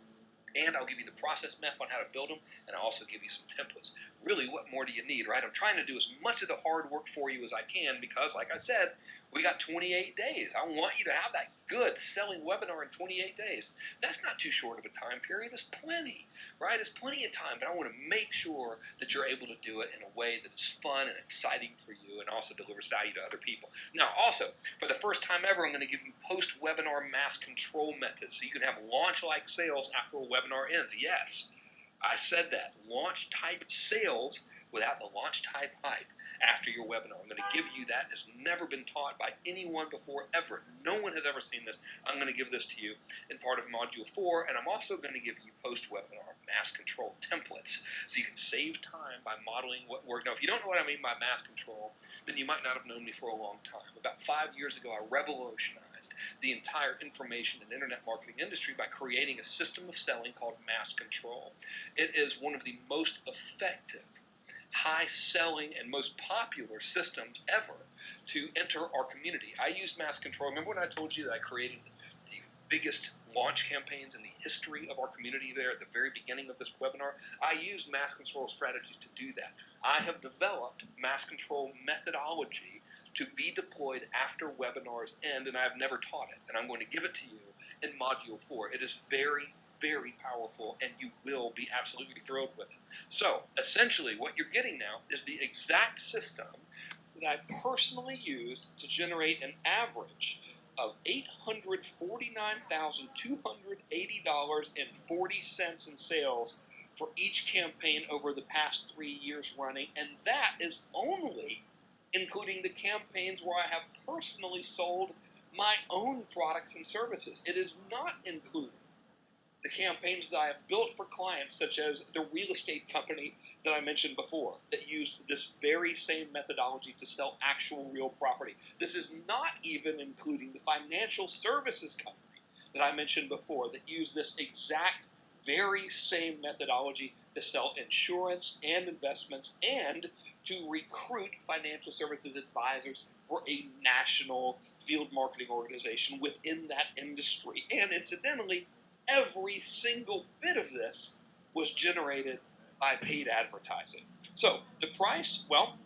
And I'll give you the process map on how to build them, and I'll also give you some templates. Really, what more do you need, right? I'm trying to do as much of the hard work for you as I can because, like I said, we got 28 days. I want you to have that good selling webinar in 28 days. That's not too short of a time period. It's plenty, right? It's plenty of time, but I want to make sure that you're able to do it in a way that is fun and exciting for you and also delivers value to other people. Now, also, for the first time ever, I'm going to give you post-webinar mass control methods so you can have launch-like sales after a webinar ends. Yes, I said that. Launch-type sales without the launch-type hype after your webinar. I'm going to give you that. It's never been taught by anyone before, ever. No one has ever seen this. I'm going to give this to you in part of Module 4, and I'm also going to give you post-webinar mass control templates so you can save time by modeling what worked. Now, if you don't know what I mean by mass control, then you might not have known me for a long time. About 5 years ago, I revolutionized the entire information and internet marketing industry by creating a system of selling called mass control. It is one of the most effective, high-selling, and most popular systems ever to enter our community. I used mass control. Remember when I told you that I created the biggest launch campaigns in the history of our community there at the very beginning of this webinar? I used mass control strategies to do that. I have developed mass control methodology to be deployed after webinars end, and I've never taught it. And I'm going to give it to you in Module 4. It is very, very powerful, and you will be absolutely thrilled with it. So, essentially, what you're getting now is the exact system that I personally used to generate an average of $849,280.40 in sales for each campaign over the past 3 years running, and that is only including the campaigns where I have personally sold my own products and services. It is not including the campaigns that I have built for clients, such as the real estate company that I mentioned before, that used this very same methodology to sell actual real property. This is not even including the financial services company that I mentioned before that used this exact very same methodology to sell insurance and investments and to recruit financial services advisors for a national field marketing organization within that industry. And incidentally, every single bit of this was generated by paid advertising. So the price, well,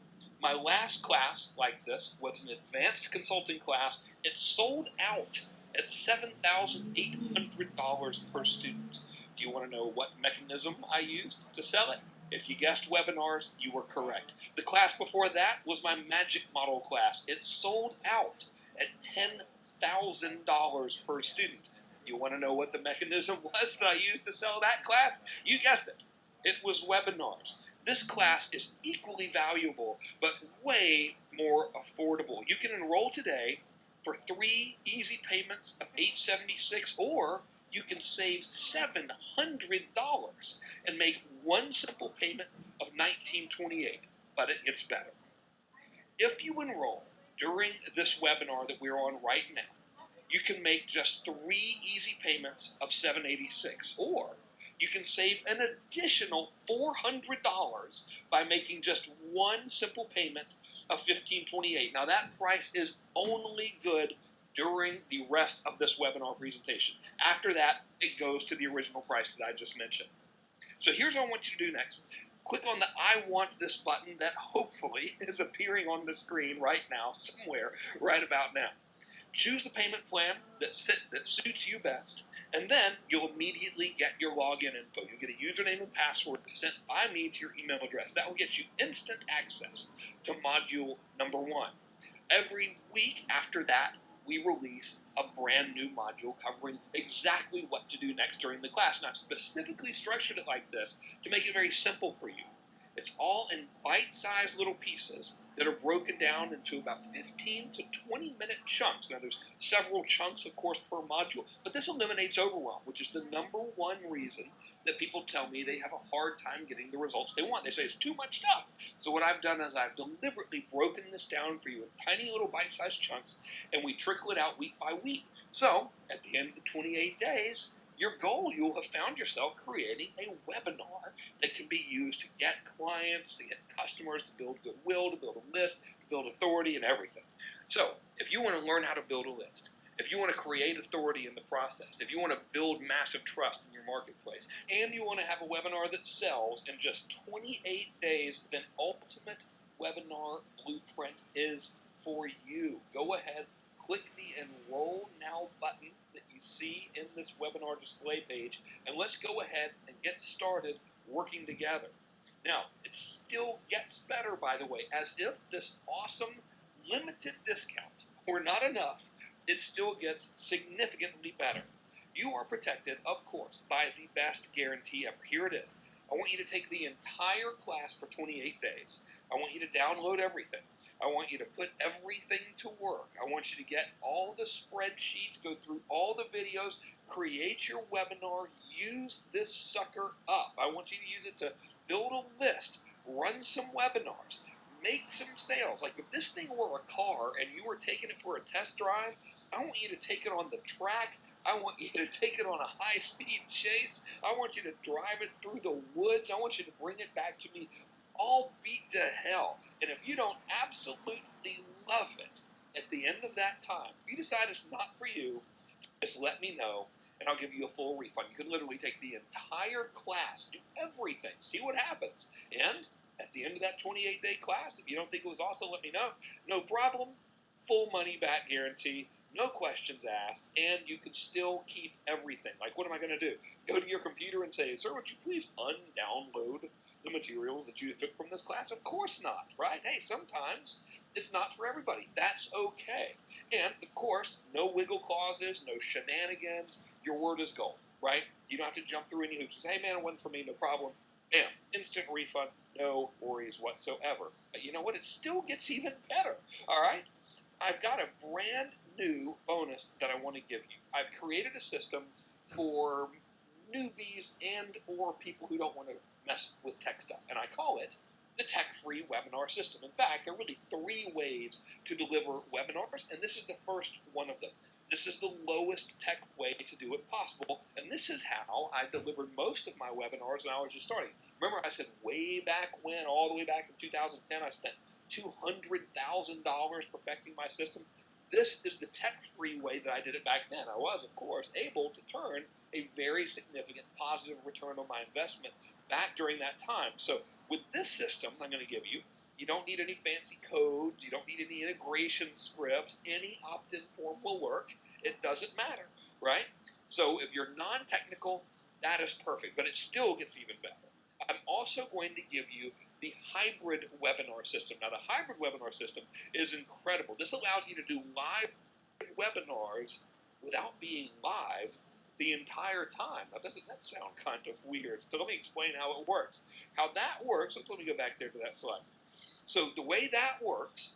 my last class like this was an advanced consulting class. It sold out at $7,800 per student. Do you want to know what mechanism I used to sell it? If you guessed webinars, you were correct. The class before that was my magic model class. It sold out at $10,000 per student. Do you want to know what the mechanism was that I used to sell that class? You guessed it. It was webinars. This class is equally valuable, but way more affordable. You can enroll today for 3 easy payments of $876, or you can save $700 and make one simple payment of $1928. But it gets better. If you enroll during this webinar that we're on right now, you can make just 3 easy payments of $786, or you can save an additional $400 by making just one simple payment of $1528. Now that price is only good during the rest of this webinar presentation. After that, it goes to the original price that I just mentioned. So here's what I want you to do next. Click on the I want this button that hopefully is appearing on the screen right now, somewhere right about now. Choose the payment plan that suits you best, And then you'll immediately get your login info. You'll get a username and password sent by me to your email address. That will get you instant access to module number 1. Every week after that, we release a brand new module covering exactly what to do next during the class. And I've specifically structured it like this to make it very simple for you. It's all in bite-sized little pieces that are broken down into about 15 to 20-minute chunks. Now, there's several chunks, of course, per module, but this eliminates overwhelm, which is the number one reason that people tell me they have a hard time getting the results they want. They say it's too much stuff. So what I've done is I've deliberately broken this down for you in tiny little bite-sized chunks, and we trickle it out week by week. So at the end of the 28 days, your goal, you'll have found yourself creating a webinar that can be used to get clients, to get customers, to build goodwill, to build a list, to build authority, and everything. So if you want to learn how to build a list, if you want to create authority in the process, if you want to build massive trust in your marketplace, and you want to have a webinar that sells in just 28 days, then Ultimate Webinar Blueprint is for you. Go ahead, click the Enroll Now button that you see in this webinar display page, and let's go ahead and get started working together. Now, it still gets better, by the way, as if this awesome limited discount were not enough. It still gets significantly better. You are protected, of course, by the best guarantee ever. Here it is. I want you to take the entire class for 28 days. I want you to download everything. I want you to put everything to work. I want you to get all the spreadsheets, go through all the videos, create your webinar, use this sucker up. I want you to use it to build a list, run some webinars, make some sales. Like if this thing were a car and you were taking it for a test drive, I want you to take it on the track. I want you to take it on a high-speed chase. I want you to drive it through the woods. I want you to bring it back to me all beat to hell. And if you don't absolutely love it, at the end of that time, if you decide it's not for you, just let me know, and I'll give you a full refund. You can literally take the entire class, do everything, see what happens. And at the end of that 28-day class, if you don't think it was awesome, let me know. No problem. Full money back guarantee. No questions asked, and you can still keep everything. Like, what am I going to do? Go to your computer and say, sir, would you please undownload the materials that you took from this class? Of course not, right? Hey, sometimes it's not for everybody. That's okay. And, of course, no wiggle clauses, no shenanigans. Your word is gold, right? You don't have to jump through any hoops. Just, hey, man, it wasn't for me, no problem. Bam, instant refund, no worries whatsoever. But you know what? It still gets even better, all right? I've got a brand new bonus that I want to give you. I've created a system for newbies and or people who don't want to mess with tech stuff, and I call it the tech-free webinar system. In fact, there are really 3 ways to deliver webinars, and this is the first one of them. This is the lowest tech way to do it possible, and this is how I delivered most of my webinars when I was just starting. Remember I said way back when, all the way back in 2010, I spent $200,000 perfecting my system. This is the tech-free way that I did it back then. I was, of course, able to turn a very significant positive return on my investment back during that time. So with this system I'm going to give you, you don't need any fancy codes. You don't need any integration scripts. Any opt-in form will work. It doesn't matter, right? So if you're non-technical, that is perfect, but it still gets even better. I'm also going to give you the hybrid webinar system. Now, the hybrid webinar system is incredible. This allows you to do live webinars without being live the entire time. Now, doesn't that sound kind of weird? So let me explain how it works. How that works, let me go back there to that slide. So the way that works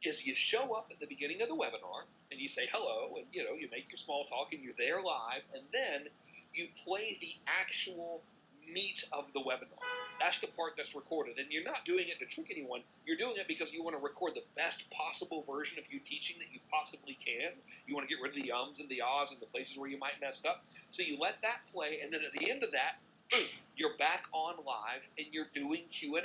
is you show up at the beginning of the webinar and you say hello, and you make your small talk and you're there live, and then you play the actual meat of the webinar. That's the part that's recorded, and you're not doing it to trick anyone. You're doing it because you want to record the best possible version of you teaching that you possibly can. You want to get rid of the ums and the ahs and the places where you might mess up. So you let that play, and then at the end of that, boom, you're back on live and you're doing Q&A.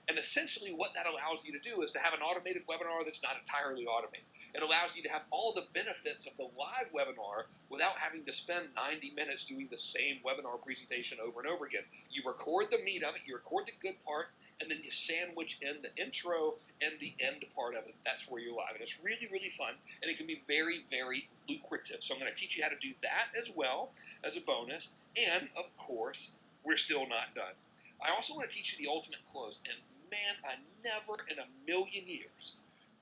And essentially what that allows you to do is to have an automated webinar that's not entirely automated. It allows you to have all the benefits of the live webinar without having to spend 90 minutes doing the same webinar presentation over and over again. You record the meat of it, you record the good part, and then you sandwich in the intro and the end part of it. That's where you're live. And it's really, really fun, and it can be very, very lucrative. So I'm going to teach you how to do that as well as a bonus. And, of course, we're still not done. I also want to teach you the ultimate close. And, man, I never in a million years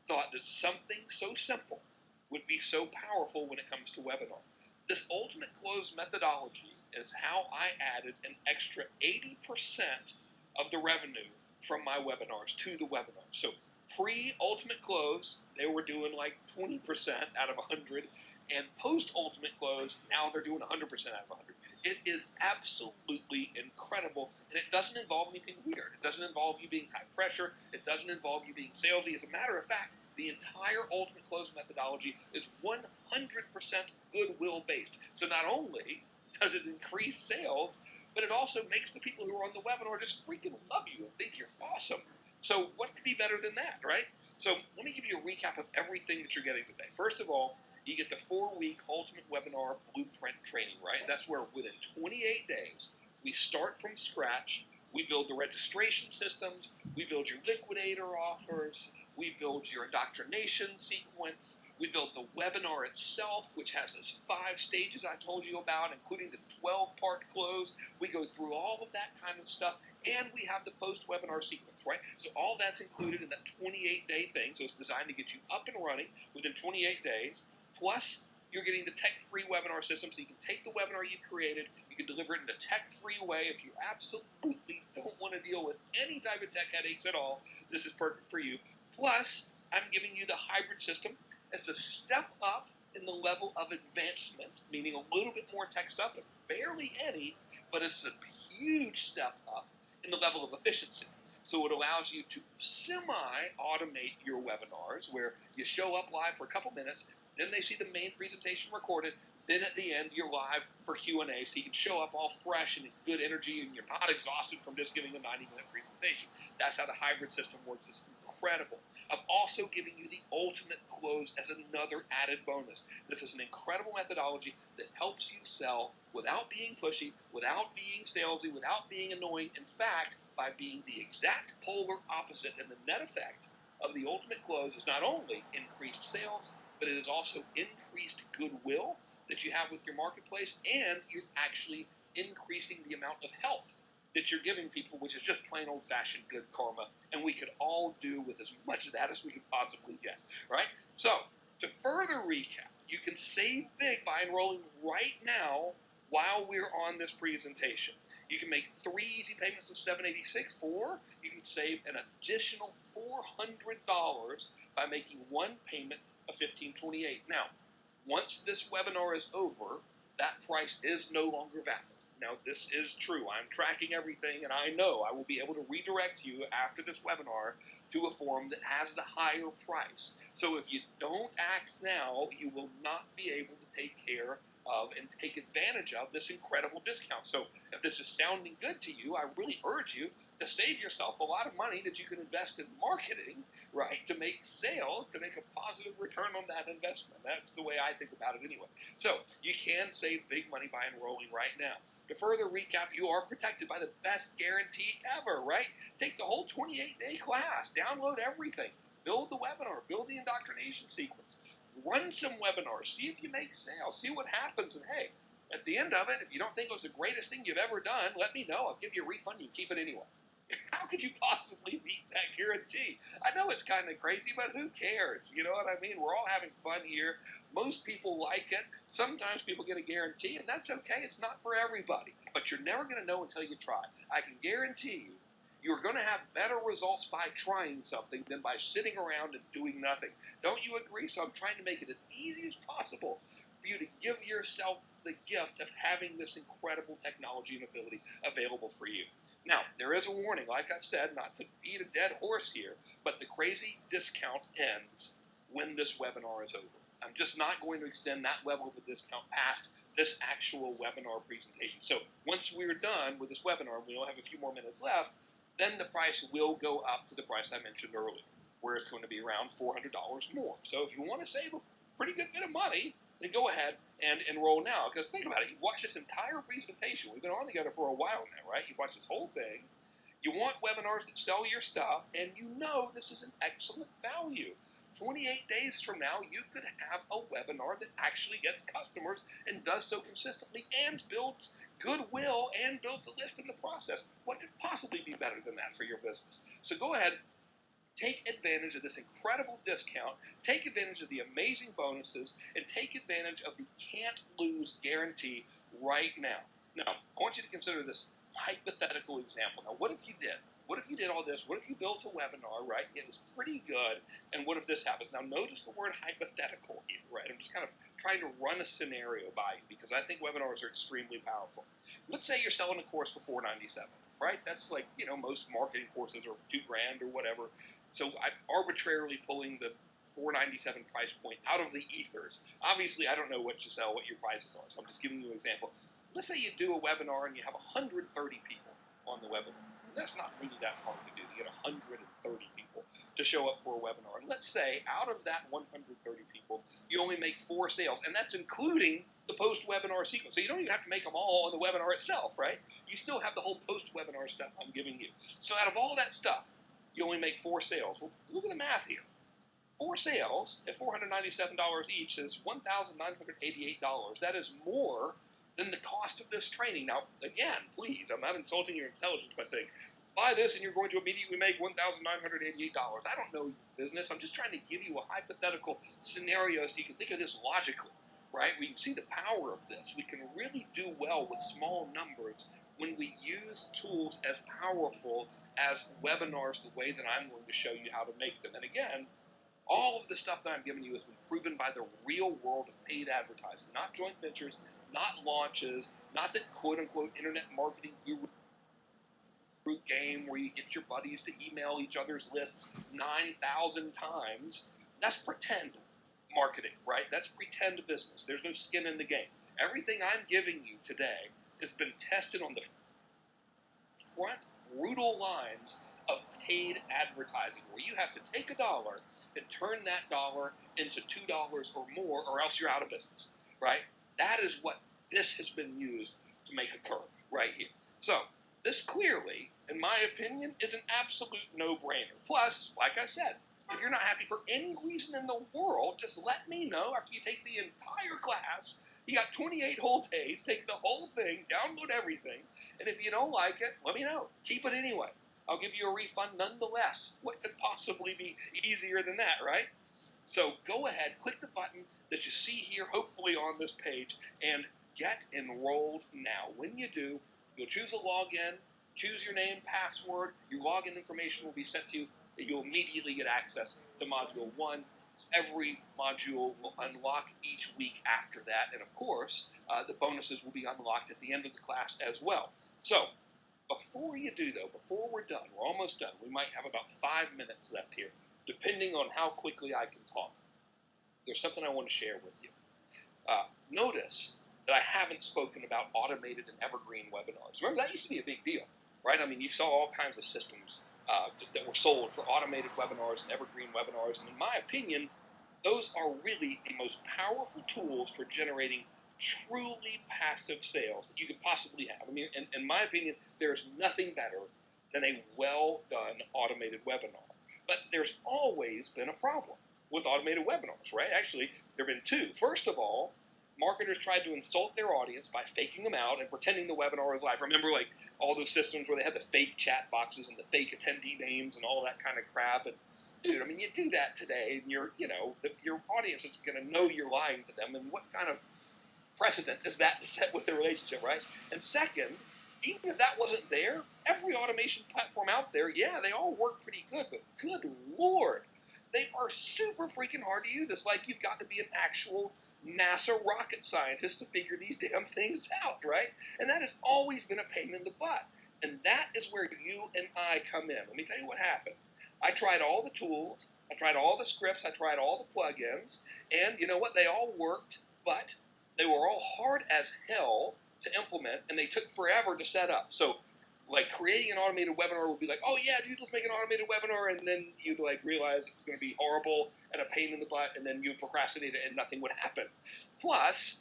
thought that something so simple would be so powerful when it comes to webinar. This ultimate close methodology is how I added an extra 80% of the revenue from my webinars to the webinar. So pre-ultimate close, they were doing like 20% out of 100, and post-ultimate close, now they're doing 100% out of 100. It is absolutely incredible, and it doesn't involve anything weird. It doesn't involve you being high pressure. It doesn't involve you being salesy. As a matter of fact, the entire ultimate close methodology is 100% goodwill based. So not only does it increase sales, but it also makes the people who are on the webinar just freaking love you and think you're awesome. So what could be better than that, right? So let me give you a recap of everything that you're getting today. First of all, you get the 4-week Ultimate Webinar Blueprint training, right? That's where within 28 days, we start from scratch. We build the registration systems. We build your liquidator offers. We build your indoctrination sequence. We build the webinar itself, which has those 5 stages I told you about, including the 12-part close. We go through all of that kind of stuff, and we have the post-webinar sequence, right? So all that's included in that 28-day thing, so it's designed to get you up and running within 28 days. Plus, you're getting the tech-free webinar system, so you can take the webinar you've created, you can deliver it in a tech-free way. If you absolutely don't want to deal with any type of tech headaches at all, this is perfect for you. Plus, I'm giving you the hybrid system as a step up in the level of advancement, meaning a little bit more tech stuff, but barely any, but it's a huge step up in the level of efficiency. So it allows you to semi-automate your webinars, where you show up live for a couple minutes, then they see the main presentation recorded, then at the end you're live for Q&A, so you can show up all fresh and in good energy, and you're not exhausted from just giving a 90-minute presentation. That's how the hybrid system works. It's incredible. I'm also giving you the ultimate close as another added bonus. This is an incredible methodology that helps you sell without being pushy, without being salesy, without being annoying. In fact, by being the exact polar opposite, and the net effect of the ultimate close is not only increased sales, but it is also increased goodwill that you have with your marketplace, and you're actually increasing the amount of help that you're giving people, which is just plain old-fashioned good karma, and we could all do with as much of that as we could possibly get, right? So, to further recap, you can save big by enrolling right now while we're on this presentation. You can make 3 easy payments of $786, or you can save an additional $400 by making 1 payment of $1528. Now, once this webinar is over, that price is no longer valid. Now, this is true. I'm tracking everything, and I know I will be able to redirect you after this webinar to a form that has the higher price. So if you don't act now, you will not be able to take care of and take advantage of this incredible discount. So if this is sounding good to you, I really urge you to save yourself a lot of money that you can invest in marketing, right, to make sales, to make a positive return on that investment. That's the way I think about it anyway. So you can save big money by enrolling right now. To further recap, you are protected by the best guarantee ever, right? Take the whole 28-day class, download everything, build the webinar, build the indoctrination sequence, run some webinars, see if you make sales, see what happens, and hey, at the end of it, if you don't think it was the greatest thing you've ever done, let me know. I'll give you a refund. You keep it anyway. How could you possibly beat that guarantee? I know it's kind of crazy, but who cares? You know what I mean? We're all having fun here. Most people like it. Sometimes people get a guarantee, and that's okay. It's not for everybody. But you're never going to know until you try. I can guarantee you, you're going to have better results by trying something than by sitting around and doing nothing. Don't you agree? So I'm trying to make it as easy as possible for you to give yourself the gift of having this incredible technology and ability available for you. Now, there is a warning, like I've said, not to beat a dead horse here, but the crazy discount ends when this webinar is over. I'm just not going to extend that level of a discount past this actual webinar presentation. So once we're done with this webinar, and we only have a few more minutes left, then the price will go up to the price I mentioned earlier, where it's going to be around $400 more. So if you want to save a pretty good bit of money, then go ahead and enroll now. Because think about it, you've watched this entire presentation. We've been on together for a while now, right? You've watched this whole thing. You want webinars that sell your stuff, and you know this is an excellent value. 28 days from now, you could have a webinar that actually gets customers and does so consistently and builds goodwill and builds a list in the process. What could possibly be better than that for your business? So go ahead, take advantage of this incredible discount, take advantage of the amazing bonuses, and take advantage of the can't lose guarantee right now. Now, I want you to consider this hypothetical example. Now, what if you did? What if you did all this? What if you built a webinar, right? It was pretty good, and what if this happens? Now, notice the word hypothetical here, right? I'm just kind of trying to run a scenario by you because I think webinars are extremely powerful. Let's say you're selling a course for $497, right? That's like, most marketing courses are $2,000 or whatever. So I'm arbitrarily pulling the $497 price point out of the ethers. Obviously, I don't know what you sell, what your prices are, so I'm just giving you an example. Let's say you do a webinar and you have 130 people on the webinar. That's not really that hard to do, to get 130 people to show up for a webinar. And let's say out of that 130 people, you only make 4 sales, and that's including the post-webinar sequence. So you don't even have to make them all on the webinar itself, right? You still have the whole post-webinar stuff I'm giving you. So out of all that stuff, you only make 4 sales. Well, look at the math here. 4 sales at $497 each is $1,988. That is more than the cost of this training. Now, again, please, I'm not insulting your intelligence by saying, buy this and you're going to immediately make $1,988. I don't know your business. I'm just trying to give you a hypothetical scenario so you can think of this logically, right? We can see the power of this. We can really do well with small numbers when we use tools as powerful as webinars the way that I'm going to show you how to make them. And again, all of the stuff that I'm giving you has been proven by the real world of paid advertising, not joint ventures, not launches, not that quote-unquote internet marketing guru game where you get your buddies to email each other's lists 9,000 times. That's pretend marketing, right? That's pretend business. There's no skin in the game. Everything I'm giving you today has been tested on the front brutal lines of paid advertising, where you have to take a dollar and turn that dollar into $2 or more, or else you're out of business, right? That is what this has been used to make occur right here. So this clearly, in my opinion, is an absolute no-brainer. Plus, like I said, if you're not happy for any reason in the world, just let me know after you take the entire class. You got 28 whole days, take the whole thing, download everything, and if you don't like it, let me know. Keep it anyway. I'll give you a refund nonetheless. What could possibly be easier than that, right? So go ahead, click the button that you see here, hopefully on this page, and get enrolled now. When you do, you'll choose a login, choose your name, password, your login information will be sent to you, and you'll immediately get access to Module 1. Every module will unlock each week after that, and of course, the bonuses will be unlocked at the end of the class as well. So, before you do, though, before we're done, we're almost done, we might have about 5 minutes left here, depending on how quickly I can talk. There's something I want to share with you. Notice that I haven't spoken about automated and evergreen webinars. Remember, that used to be a big deal, right? I mean, you saw all kinds of systems that were sold for automated webinars and evergreen webinars, and in my opinion, those are really the most powerful tools for generating truly passive sales that you could possibly have. I mean, in my opinion, there's nothing better than a well-done automated webinar. But there's always been a problem with automated webinars, right? Actually, there have been 2. First of all, marketers tried to insult their audience by faking them out and pretending the webinar was live. Remember, like, all those systems where they had the fake chat boxes and the fake attendee names and all that kind of crap? And dude, I mean, you do that today, and your audience is going to know you're lying to them. And what kind of precedent is that to set with the relationship, right? And second, even if that wasn't there, every automation platform out there, yeah, they all work pretty good, but good Lord, they are super freaking hard to use. It's like you've got to be an actual NASA rocket scientist to figure these damn things out, right? And that has always been a pain in the butt. And that is where you and I come in. Let me tell you what happened. I tried all the tools, I tried all the scripts, I tried all the plugins, and you know what? They all worked, but they were all hard as hell to implement, and they took forever to set up. So, like, creating an automated webinar would be like, oh yeah, dude, let's make an automated webinar, and then you'd like realize it's going to be horrible and a pain in the butt, and then you'd procrastinate it, and nothing would happen. Plus,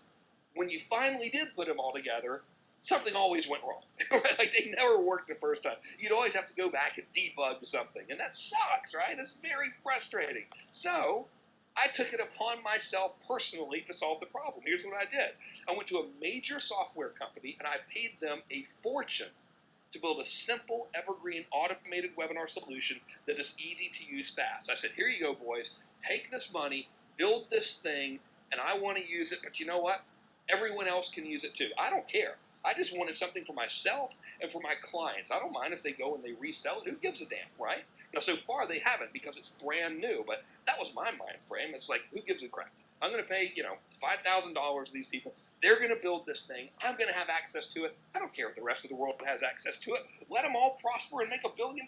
when you finally did put them all together, something always went wrong. Right? Like they never worked the first time. You'd always have to go back and debug something, and that sucks, right? It's very frustrating. So I took it upon myself personally to solve the problem. Here's what I did. I went to a major software company, and I paid them a fortune to build a simple, evergreen, automated webinar solution that is easy to use fast. I said, here you go, boys. Take this money, build this thing, and I want to use it, but you know what? Everyone else can use it too. I don't care. I just wanted something for myself and for my clients. I don't mind if they go and they resell it. Who gives a damn, right? Now, so far they haven't because it's brand new, but that was my mind frame. It's like, who gives a crap? I'm going to pay, $5,000 to these people. They're going to build this thing. I'm going to have access to it. I don't care if the rest of the world has access to it. Let them all prosper and make $1 billion,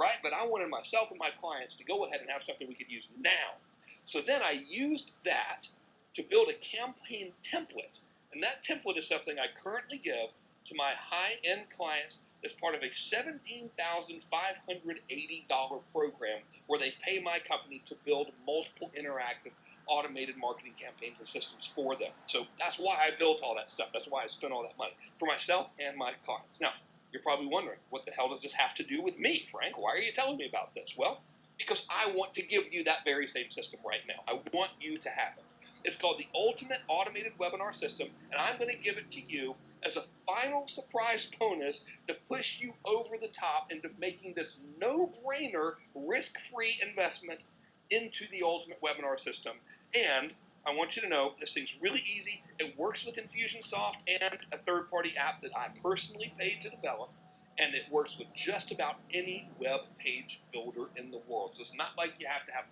right? But I wanted myself and my clients to go ahead and have something we could use now. So then I used that to build a campaign template. And that template is something I currently give to my high-end clients as part of a $17,580 program where they pay my company to build multiple interactive automated marketing campaigns and systems for them. So that's why I built all that stuff. That's why I spent all that money for myself and my clients. Now, you're probably wondering, what the hell does this have to do with me, Frank? Why are you telling me about this? Well, because I want to give you that very same system right now. I want you to have it. It's called the Ultimate Automated Webinar System, and I'm going to give it to you as a final surprise bonus to push you over the top into making this no-brainer, risk-free investment into the Ultimate Webinar System. And I want you to know this thing's really easy. It works with Infusionsoft and a third-party app that I personally paid to develop. And it works with just about any web page builder in the world. So it's not like you have to have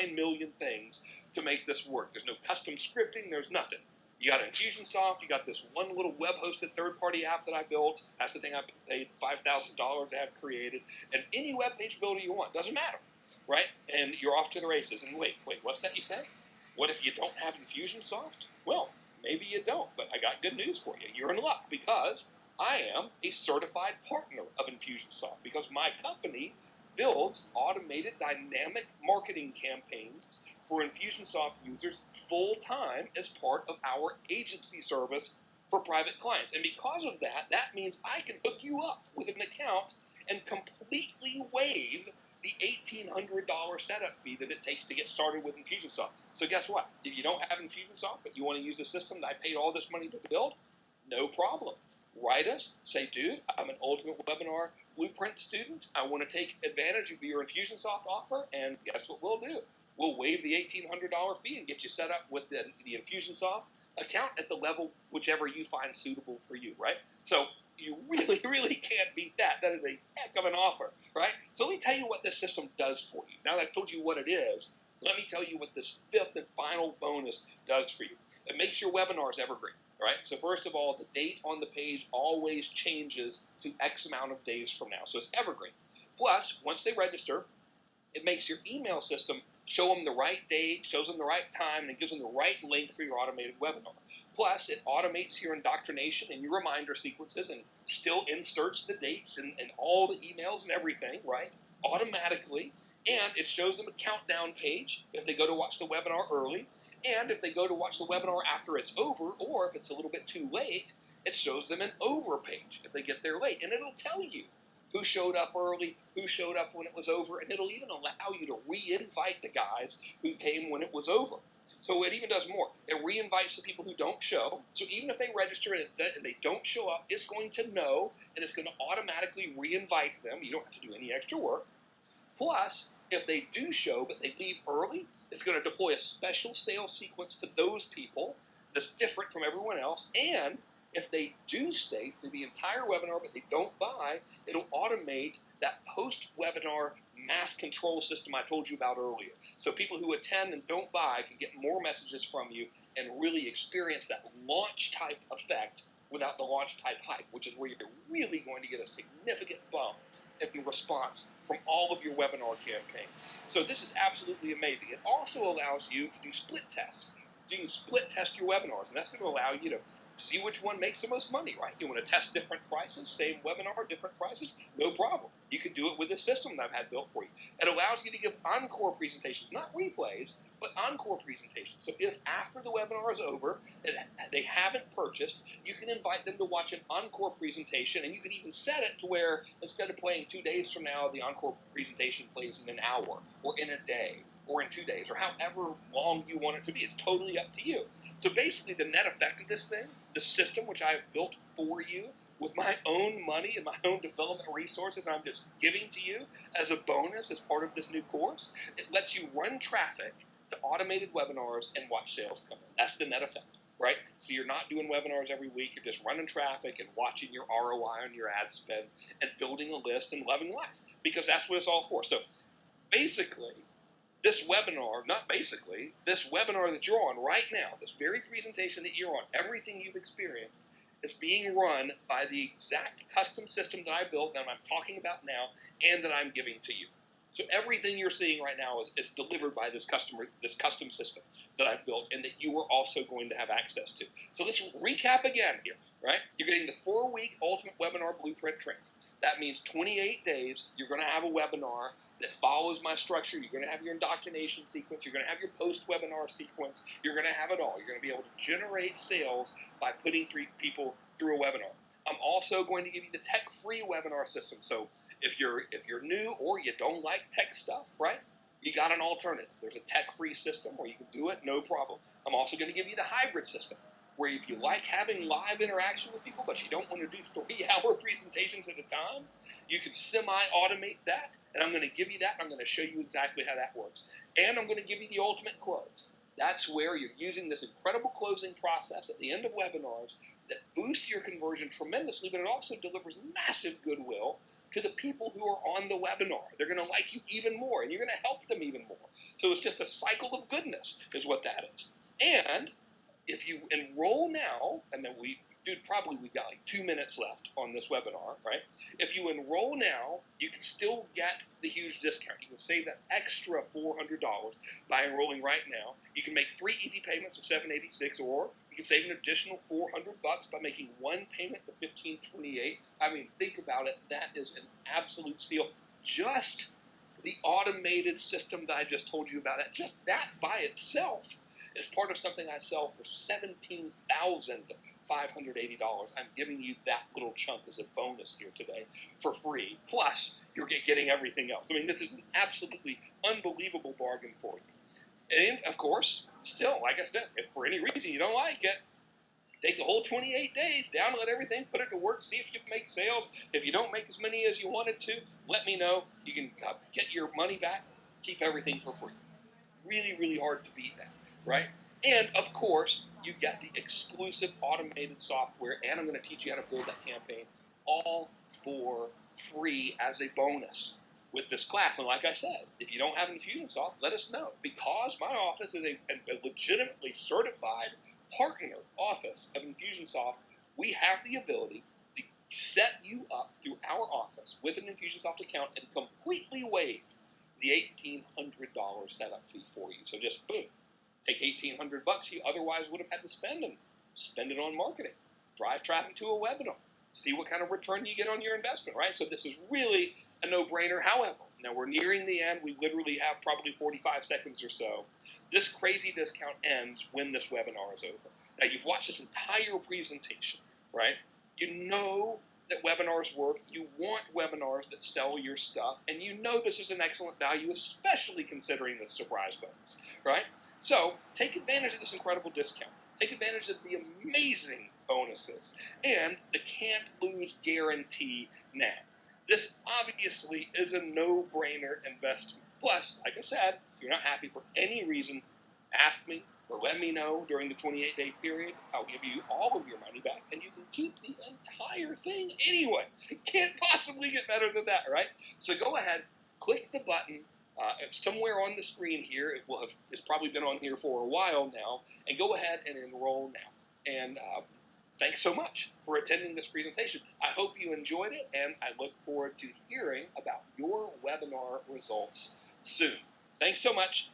9 million things to make this work. There's no custom scripting. There's nothing. You got Infusionsoft. You got this one little web-hosted third-party app that I built. That's the thing I paid $5,000 to have created. And any web page builder you want. Doesn't matter, right? And you're off to the races. And wait, what's that you say? What if you don't have Infusionsoft? Well, maybe you don't, but I got good news for you. You're in luck because I am a certified partner of Infusionsoft because my company builds automated dynamic marketing campaigns for Infusionsoft users full-time as part of our agency service for private clients. And because of that, that means I can hook you up with an account and completely waive the $1,800 setup fee that it takes to get started with Infusionsoft. So guess what? If you don't have Infusionsoft, but you want to use a system that I paid all this money to build, no problem. Write us, say, dude, I'm an Ultimate Webinar Blueprint student. I want to take advantage of your Infusionsoft offer, and guess what we'll do? We'll waive the $1,800 fee and get you set up with the Infusionsoft account at the level whichever you find suitable for you, right? So you really, really can't beat that. That is a heck of an offer, right? So let me tell you what this system does for you. Now that I've told you what it is, let me tell you what this fifth and final bonus does for you. It makes your webinars evergreen. Right? So first of all, the date on the page always changes to X amount of days from now. So it's evergreen. Plus, once they register, it makes your email system show them the right date, shows them the right time, and gives them the right link for your automated webinar. Plus, it automates your indoctrination and your reminder sequences and still inserts the dates and all the emails and everything, right? Automatically. And it shows them a countdown page if they go to watch the webinar early. And if they go to watch the webinar after it's over, or if it's a little bit too late, it shows them an over page if they get there late. And it'll tell you who showed up early, who showed up when it was over, and it'll even allow you to re-invite the guys who came when it was over. So it even does more. It re-invites the people who don't show. So even if they register and they don't show up, it's going to know, and it's going to automatically re-invite them. You don't have to do any extra work. Plus, if they do show but they leave early, it's going to deploy a special sales sequence to those people that's different from everyone else. And if they do stay through the entire webinar but they don't buy, it'll automate that post-webinar mass control system I told you about earlier. So people who attend and don't buy can get more messages from you and really experience that launch type effect without the launch type hype, which is where you're really going to get a significant bump in response from all of your webinar campaigns. So this is absolutely amazing. It also allows you to do split tests. So you can split test your webinars, and that's going to allow you to see which one makes the most money, right? You want to test different prices, same webinar, different prices, no problem. You can do it with this system that I've had built for you. It allows you to give encore presentations, not replays, but encore presentations. So if after the webinar is over and they haven't purchased, you can invite them to watch an encore presentation, and you can even set it to where instead of playing 2 days from now, the encore presentation plays in an hour or in a day or in 2 days or however long you want it to be. It's totally up to you. So basically the net effect of this thing, the system which I have built for you with my own money and my own development resources I'm just giving to you as a bonus as part of this new course, it lets you run traffic to automated webinars and watch sales come in. That's the net effect, right? So you're not doing webinars every week. You're just running traffic and watching your ROI on your ad spend and building a list and loving life, because that's what it's all for. So basically, this webinar that you're on right now, this very presentation that you're on, everything you've experienced is being run by the exact custom system that I built, that I'm talking about now, and that I'm giving to you. So everything you're seeing right now is delivered by this custom system that I've built and that you are also going to have access to. So let's recap again here, right? You're getting the 4-week Ultimate Webinar Blueprint training. That means 28 days, you're going to have a webinar that follows my structure. You're going to have your indoctrination sequence. You're going to have your post-webinar sequence. You're going to have it all. You're going to be able to generate sales by putting 3 people through a webinar. I'm also going to give you the tech-free webinar system. So if you're new or you don't like tech stuff, right, you got an alternative. There's a tech-free system where you can do it, no problem. I'm also going to give you the hybrid system, where if you like having live interaction with people, but you don't want to do 3-hour presentations at a time, you can semi-automate that, and I'm going to give you that, and I'm going to show you exactly how that works. And I'm going to give you the ultimate close. That's where you're using this incredible closing process at the end of webinars that boosts your conversion tremendously, but it also delivers massive goodwill to the people who are on the webinar. They're going to like you even more, and you're going to help them even more. So it's just a cycle of goodness is what that is. And if you enroll now, and then we've got like 2 minutes left on this webinar, right? If you enroll now, you can still get the huge discount. You can save that extra $400 by enrolling right now. You can make 3 easy payments of $786, or you can save an additional $400 by making 1 payment of $1,528. I mean, think about it. That is an absolute steal. Just the automated system that I just told you about, just that by itself is part of something I sell for $17,580. I'm giving you that little chunk as a bonus here today for free. Plus, you're getting everything else. I mean, this is an absolutely unbelievable bargain for you. And, of course, still, like I said, if for any reason you don't like it, take the whole 28 days, download everything, put it to work, see if you can make sales. If you don't make as many as you wanted to, let me know. You can get your money back, keep everything for free. Really, really hard to beat that, right? And, of course, you get the exclusive automated software, and I'm going to teach you how to build that campaign, all for free as a bonus with this class. And like I said, if you don't have Infusionsoft, let us know. Because my office is a legitimately certified partner office of Infusionsoft, we have the ability to set you up through our office with an Infusionsoft account and completely waive the $1,800 setup fee for you. So just boom, take $1,800 you otherwise would have had to spend and spend it on marketing. Drive traffic to a webinar. See what kind of return you get on your investment, right? So this is really a no-brainer. However, now we're nearing the end. We literally have probably 45 seconds or so. This crazy discount ends when this webinar is over. Now you've watched this entire presentation, right? You know that webinars work. You want webinars that sell your stuff, and you know this is an excellent value, especially considering the surprise bonus, right? So take advantage of this incredible discount. Take advantage of the amazing bonuses and the can't lose guarantee now. This obviously is a no-brainer investment. Plus, like I said, if you're not happy for any reason, ask me or let me know during the 28-day period. I'll give you all of your money back, and you can keep the entire thing anyway. Can't possibly get better than that, right? So go ahead, click the button. Somewhere on the screen here, it's probably been on here for a while now, and go ahead and enroll now. And thanks so much for attending this presentation. I hope you enjoyed it, and I look forward to hearing about your webinar results soon. Thanks so much.